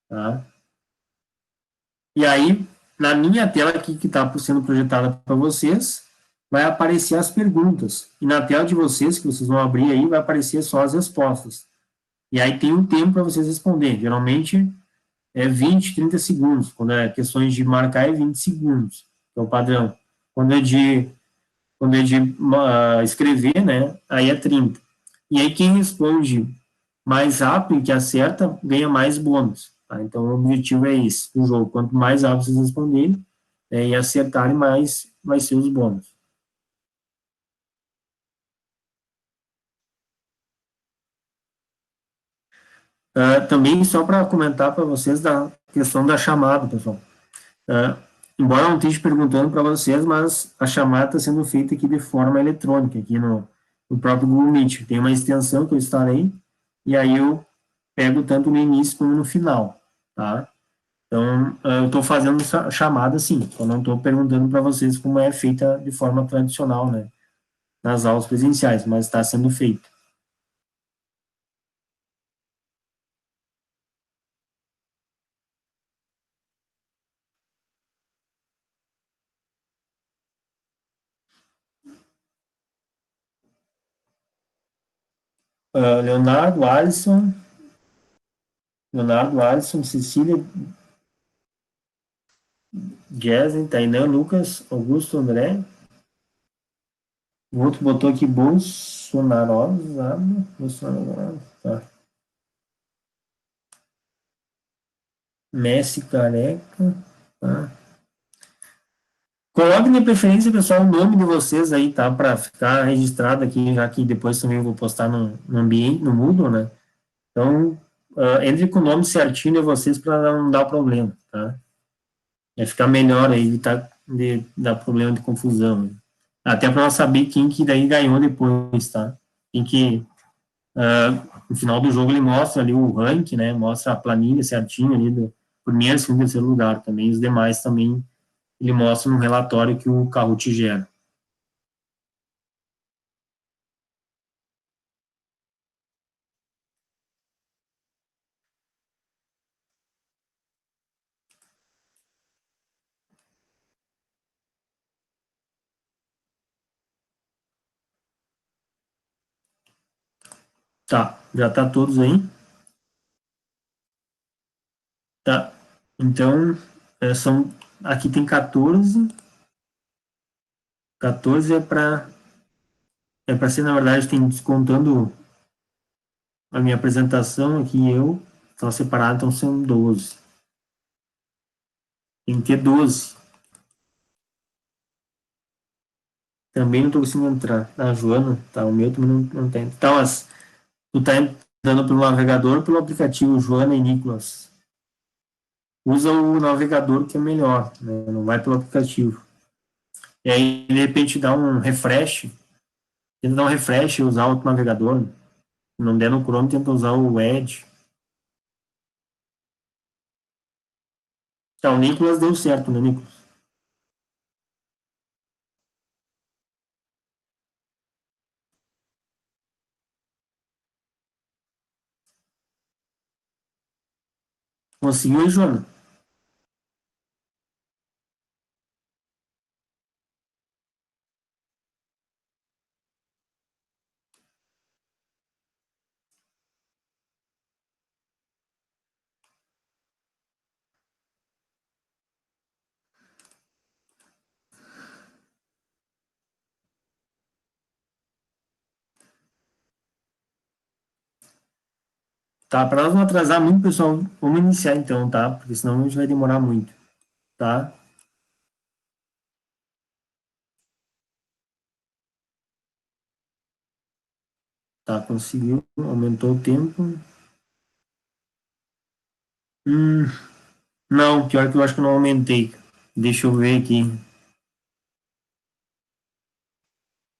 Tá? E aí, na minha tela aqui que está sendo projetada para vocês, vai aparecer as perguntas. E na tela de vocês, que vocês vão abrir aí, vai aparecer só as respostas. E aí tem um tempo para vocês responderem. Geralmente é 20, 30 segundos. Quando é questões de marcar é 20 segundos, que é o padrão. Quando é de escrever, né, aí é 30. E aí quem responde mais rápido, que acerta, ganha mais bônus. Tá? Então o objetivo é esse do jogo. Quanto mais rápido vocês responderem e acertarem, mais vai ser os bônus. Também só para comentar para vocês da questão da chamada, pessoal. Uh, Embora eu não esteja perguntando para vocês, mas a chamada está sendo feita aqui de forma eletrônica, aqui no próprio Google Meet. Tem uma extensão que eu instalei, e aí eu pego tanto no início como no final, tá? Então, eu estou fazendo essa chamada sim, só não estou perguntando para vocês como é feita de forma tradicional, né? Nas aulas presenciais, mas está sendo feito. Leonardo, Alisson, Cecília, Jessen, Tainan, Lucas, Augusto, André. O outro botou aqui Bolsonaro. Bolsonaro. Tá. Messi careca. Tá. Coloque de preferência, pessoal, o nome de vocês aí, tá? Para ficar registrado aqui, já que depois também eu vou postar no ambiente, no Moodle, né? Então, entre com o nome certinho de vocês para não dar problema, tá? Vai ficar melhor aí, evitar de dar problema de confusão, né? Até para nós saber quem que daí ganhou depois, tá? Quem que no final do jogo ele mostra ali o ranking, né? Mostra a planilha certinho ali do primeiro, segundo, terceiro lugar também. Os demais também ele mostra no relatório que o Kahoot gera. Tá, já tá todos aí? Tá. Então, aqui tem 14. 14 é para ser, na verdade, tem descontando a minha apresentação aqui eu, tá separado, então são 12. Tem que ter 12. Também não tô conseguindo entrar. A Joana, tá, o meu também não tem. Então, tu tá entrando pelo navegador ou pelo aplicativo, Joana e Nicolas? Usa o navegador que é melhor, né? Não vai pelo aplicativo. E aí, de repente, dá um refresh, tenta dar um refresh e usar outro navegador. Se não der no Chrome, tenta usar o Edge. Tá, o Nicolas deu certo, né, Nicolas? Conseguiu aí, Joana? Tá, para nós não atrasar muito, pessoal, vamos iniciar então, tá? Porque senão a gente vai demorar muito, tá? Tá, conseguiu, aumentou o tempo. Hum, não, pior que eu acho que eu não aumentei. Deixa eu ver aqui.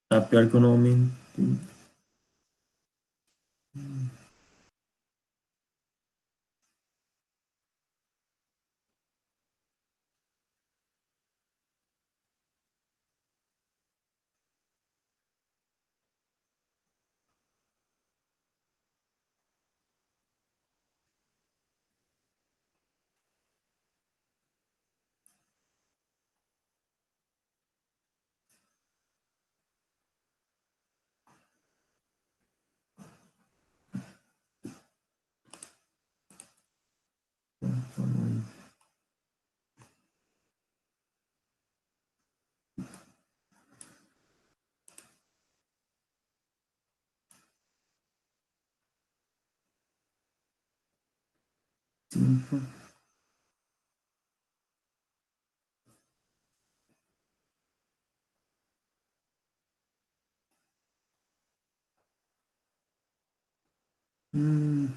Tá, pior que eu não aumentei. Hum,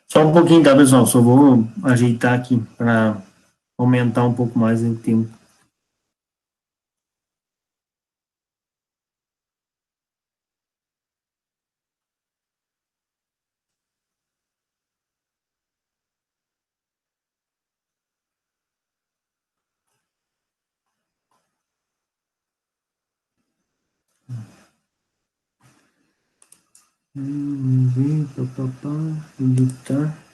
Só um pouquinho, tá, pessoal? Só vou ajeitar aqui para aumentar um pouco mais o tempo. Vamos ver, papapá, editar.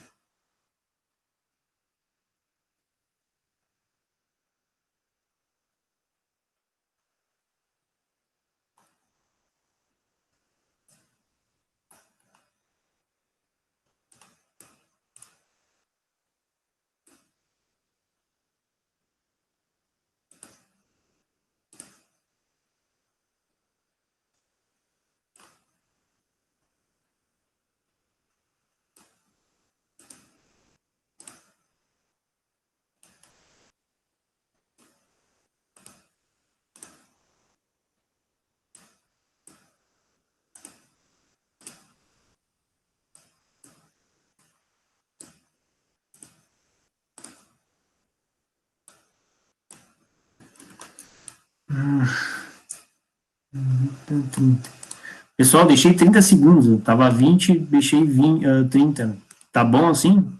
Pessoal, deixei 30 segundos. Eu tava 20, deixei 20, 30. Tá bom assim?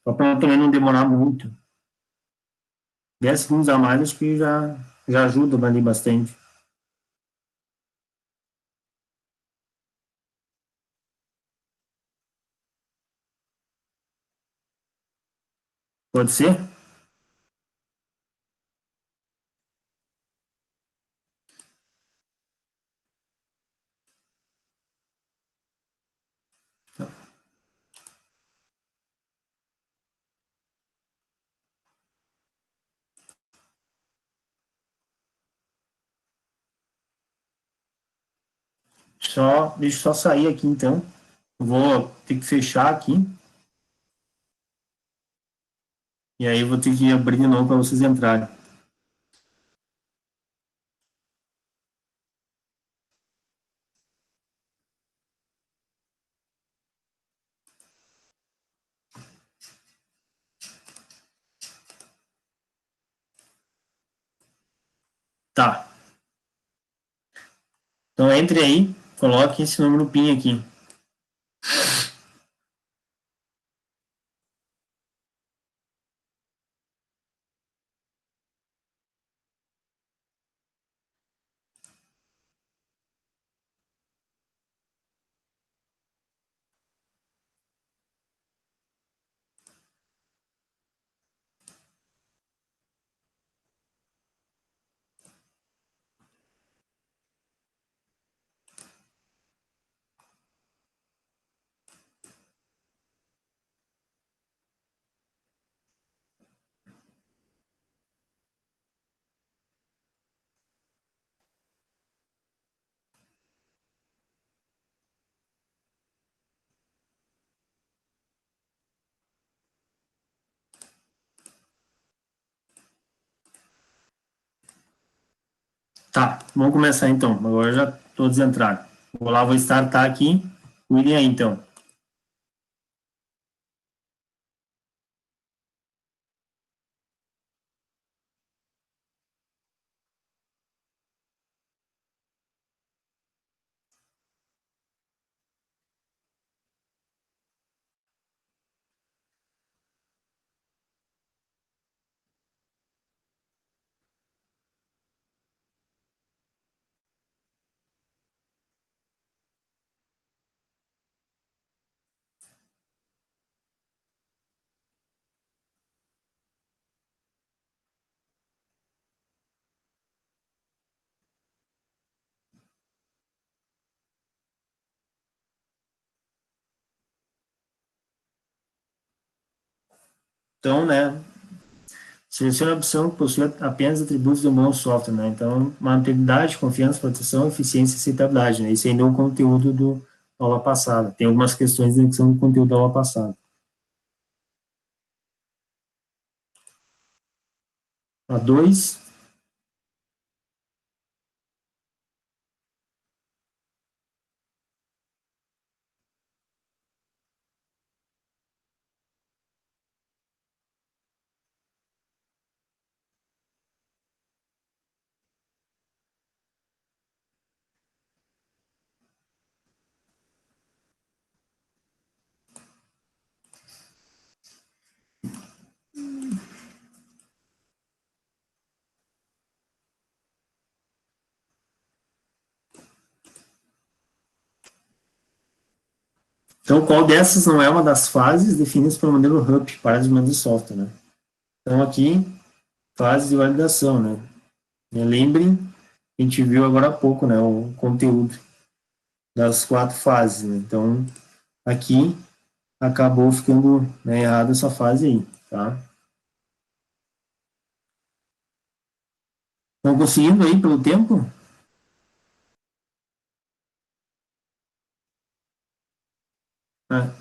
Só para também não demorar muito. 10 segundos a mais, acho que já ajuda ali bastante. Pode ser? Deixa eu só sair aqui então. Vou ter que fechar aqui. E aí vou ter que abrir de novo para vocês entrarem. Tá. Então entre aí, coloque esse nome no PIN aqui. Tá, vamos começar então. Agora já todos entraram. Vou lá, vou startar aqui. Cuidem aí então. Então, né, selecione a opção que possui apenas atributos do bom software, né? Então, mantabilidade, confiança, proteção, eficiência e aceitabilidade, né? Esse ainda é o conteúdo do aula passada. Tem algumas questões que são do conteúdo da aula passada. A 2, então, qual dessas não é uma das fases definidas pelo modelo HUP, para desenvolvimento de software, né? Então, aqui, fase de validação, né? Lembrem, a gente viu agora há pouco, né, o conteúdo das 4 fases, né? Então, aqui, acabou ficando, né, errado essa fase aí, tá? Estão conseguindo aí pelo tempo? Ah,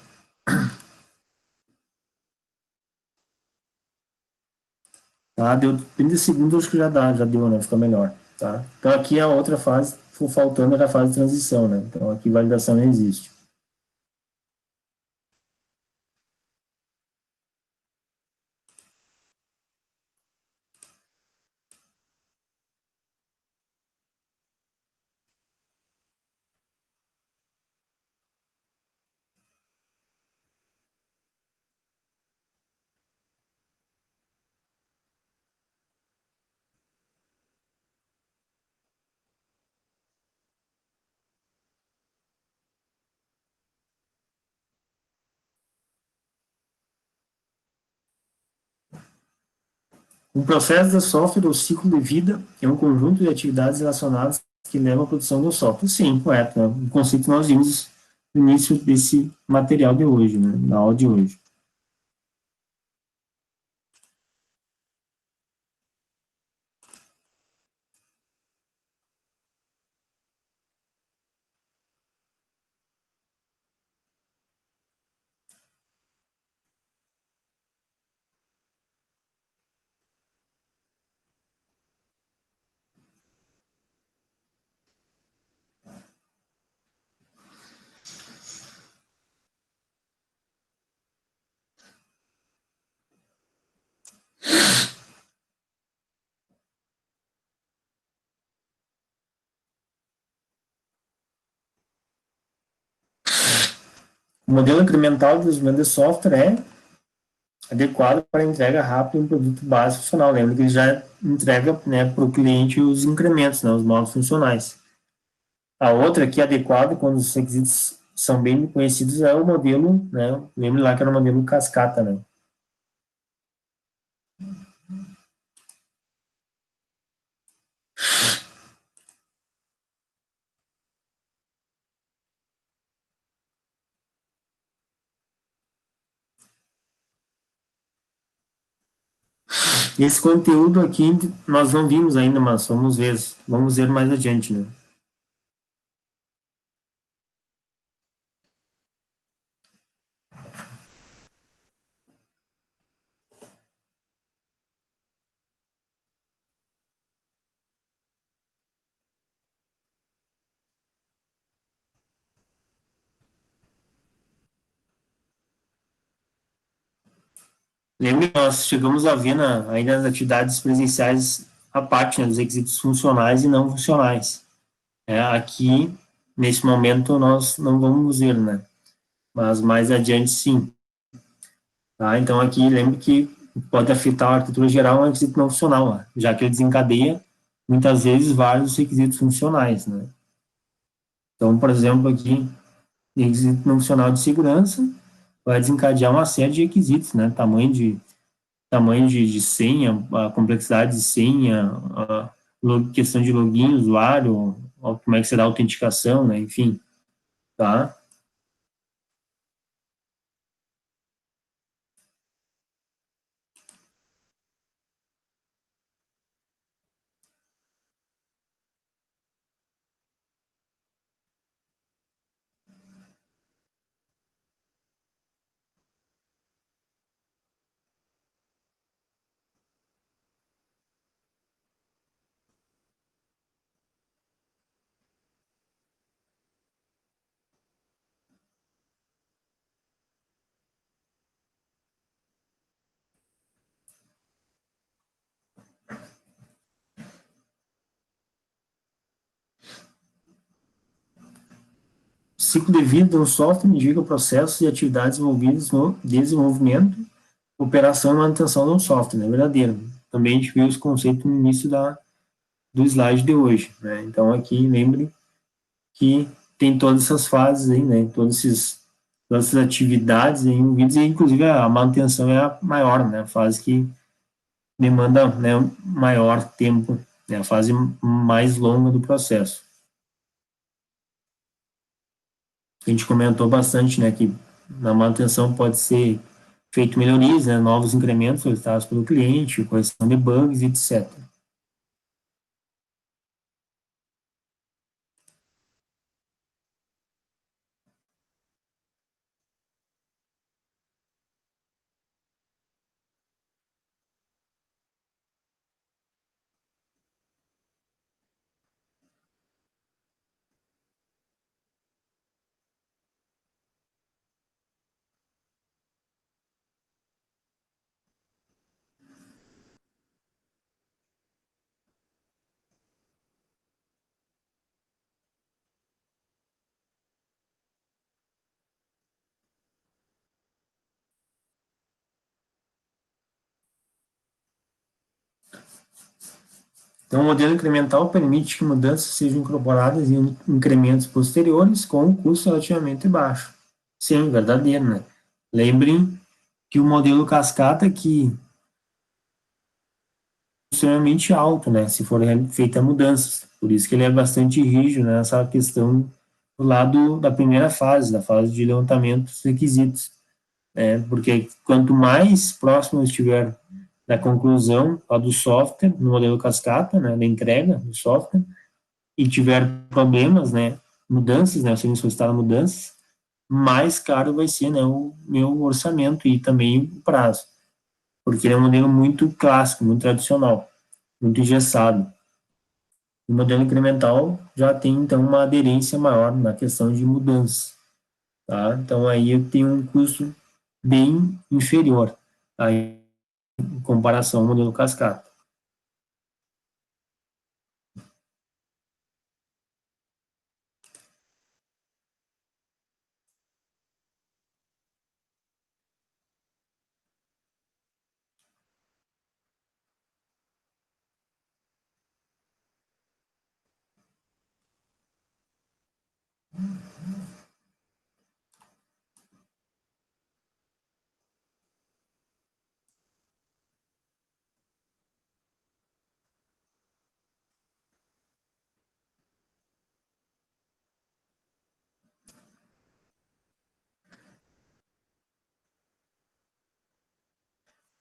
tá, deu 30 segundos, acho que já dá, já deu, né? Fica melhor, tá? Então, aqui a outra fase, faltando era a fase de transição, né? Então, aqui validação não existe. O processo de software ou ciclo de vida é um conjunto de atividades relacionadas que levam à produção do software. Sim, correto. Né? O conceito que nós vimos no início desse material de hoje, né? Na aula de hoje. O modelo incremental de desenvolvimento de software é adequado para entrega rápida de um produto básico funcional. Lembra que ele já entrega, né, para o cliente os incrementos, né, os módulos funcionais. A outra que é adequado quando os requisitos são bem conhecidos é o modelo, né? Lembra lá que era o modelo cascata, né? Esse conteúdo aqui nós não vimos ainda, mas vamos ver mais adiante, né? Lembra que nós chegamos a ver ainda nas atividades presenciais a parte, né, dos requisitos funcionais e não funcionais. Aqui, nesse momento, nós não vamos ver, né? Mas mais adiante, sim. Tá? Então, aqui, lembre que pode afetar a arquitetura geral um requisito não funcional, né? Já que ele desencadeia, muitas vezes, vários requisitos funcionais, né? Então, por exemplo, aqui, requisito não funcional de segurança vai desencadear uma série de requisitos, né? Tamanho de senha, a complexidade de senha, a questão de login, usuário, como é que será a autenticação, né? Enfim, tá? ciclo de vida de um software indica processos e atividades envolvidas no desenvolvimento, operação e manutenção de um software, é verdadeiro. Também a gente viu os conceitos no início do slide de hoje, né? Então, aqui, lembre que tem todas essas fases aí, né? Todas essas atividades aí envolvidas, e inclusive a manutenção é a maior, né? A fase que demanda, né, maior tempo, né? A fase mais longa do processo. A gente comentou bastante, né, que na manutenção pode ser feito melhorias, né, novos incrementos solicitados pelo cliente, correção de bugs, etc. Então, o modelo incremental permite que mudanças sejam incorporadas em incrementos posteriores com um custo relativamente baixo. Sim, verdadeiro, né? Lembrem que o modelo cascata que é extremamente alto, né? Se for feita mudanças. Por isso que ele é bastante rígido nessa questão do lado da primeira fase, da fase de levantamento dos requisitos, né? Porque quanto mais próximo estiver da conclusão do software, no modelo cascata, né, da entrega do software, e tiver problemas, né, mudanças, né, sendo solicitadas mudanças, mais caro vai ser, né, o meu orçamento e também o prazo, porque ele é um modelo muito clássico, muito tradicional, muito engessado. O modelo incremental já tem, então, uma aderência maior na questão de mudanças, tá? Então, aí eu tenho um custo bem inferior, aí, em comparação ao modelo cascata.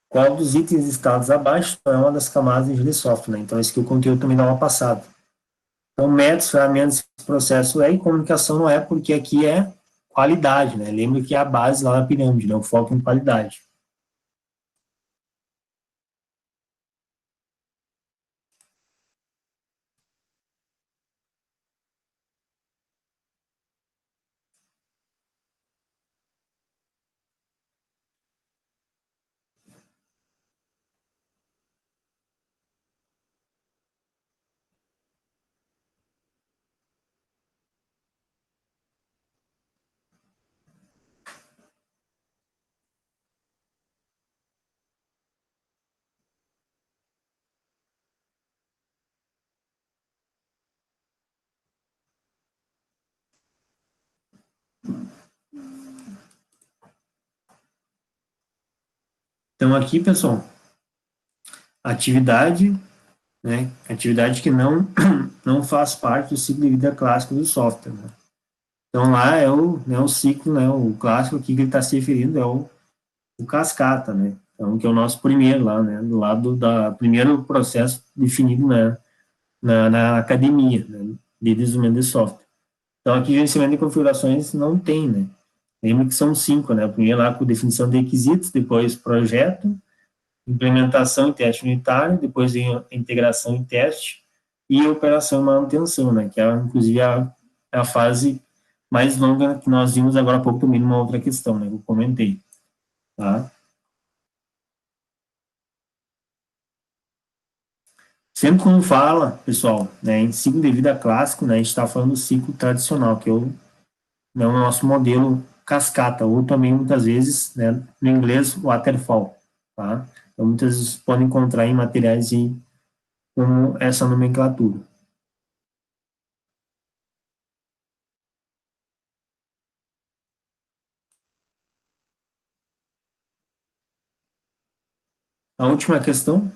Qual dos itens listados abaixo é uma das camadas de software, né? Então, esse que o conteúdo também dá uma passada. Então, métodos, ferramentas, processo é, e comunicação não é, porque aqui é qualidade, né? Lembra que é a base lá na pirâmide, né? O foco em qualidade. Então, aqui, pessoal, atividade, né? Atividade que não faz parte do ciclo de vida clássico do software, né? Então, lá é o ciclo, né? O clássico aqui que ele está se referindo é o cascata, né? Então, que é o nosso primeiro lá, né? Do lado da primeiro processo definido na academia, né? De desenvolvimento de software. Então, aqui, gerenciamento de configurações não tem, né? Lembra que são 5, né? O primeiro lá com definição de requisitos, depois projeto, implementação e teste unitário, depois integração e teste, e operação e manutenção, né? Que é, inclusive, a fase mais longa que nós vimos agora há pouco também numa outra questão, né? Que eu comentei, tá? Sempre quando fala, pessoal, né, em ciclo de vida clássico, né, a gente está falando do ciclo tradicional, que é né, o nosso modelo cascata, ou também muitas vezes, né, no inglês, waterfall, tá? Então, muitas vezes podem encontrar em materiais aí como essa nomenclatura. A última questão,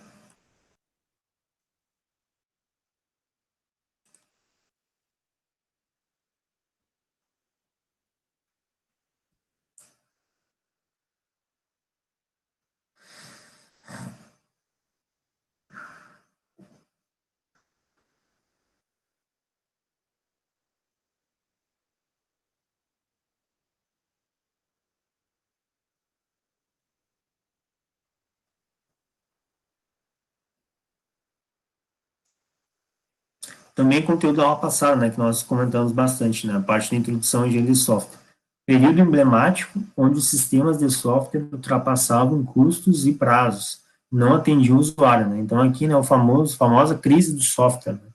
também conteúdo da aula passada, né, que nós comentamos bastante, né, a parte da introdução à engenharia de software. Período emblemático, onde os sistemas de software ultrapassavam custos e prazos, não atendiam o usuário, né? Então, aqui, né, famosa crise do software, né,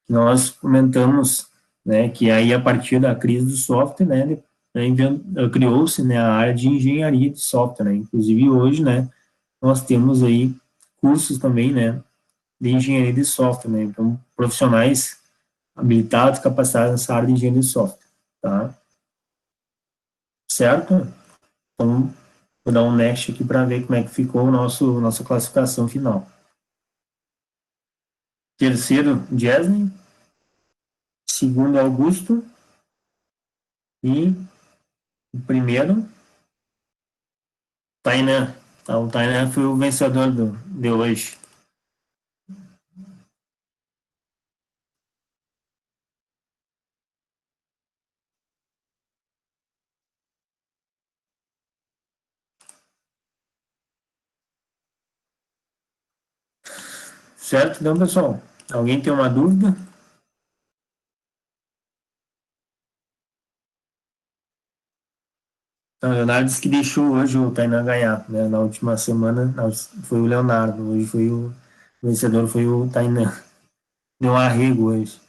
que nós comentamos, né, que aí, a partir da crise do software, né, criou-se, né, a área de engenharia de software, né? Inclusive, hoje, né, nós temos aí cursos também, né, de engenharia de software, né? Então, profissionais habilitados, capacitados nessa área de engenharia de software, tá? Certo? Então, vou dar um next aqui para ver como é que ficou nossa classificação final. Terceiro, Jesney. Segundo, Augusto. E o primeiro, Tainan. Então, o Tainan foi o vencedor de hoje. Certo? Então, pessoal, alguém tem uma dúvida? Então, o Leonardo disse que deixou hoje o Tainan ganhar, né? Na última semana foi o Leonardo, hoje foi o vencedor, foi o Tainan. Deu um arrego hoje.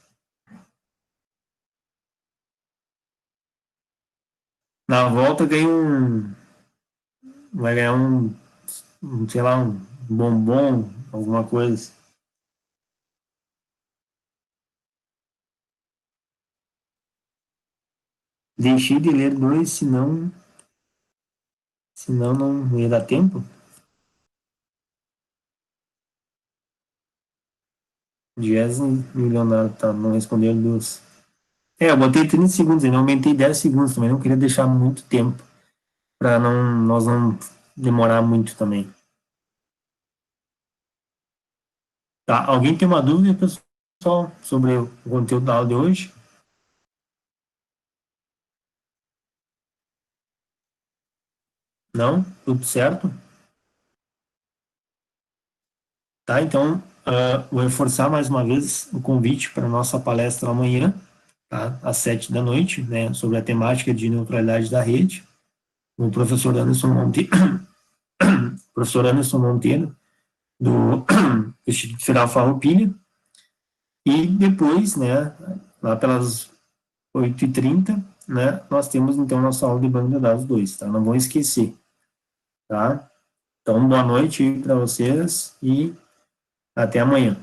Na volta vai ganhar sei lá, um bombom, alguma coisa. Deixei de ler dois, senão não ia dar tempo. Jason e o Leonardo tá, não responderam duas. Eu botei 30 segundos, eu aumentei 10 segundos também, não queria deixar muito tempo, para nós não demorar muito também. Tá, alguém tem uma dúvida, pessoal, sobre o conteúdo da aula de hoje? Não? Tudo certo? Tá, então, vou reforçar mais uma vez o convite para a nossa palestra amanhã, tá, às 7 da noite, né, sobre a temática de neutralidade da rede, com o professor Anderson Monteiro, professor Anderson Monteiro, do Instituto Federal Farroupilha, e depois, né, lá pelas 8h30, né, nós temos, então, nossa aula de banco de dados 2, tá, não vão esquecer, tá? Então, boa noite para vocês e até amanhã.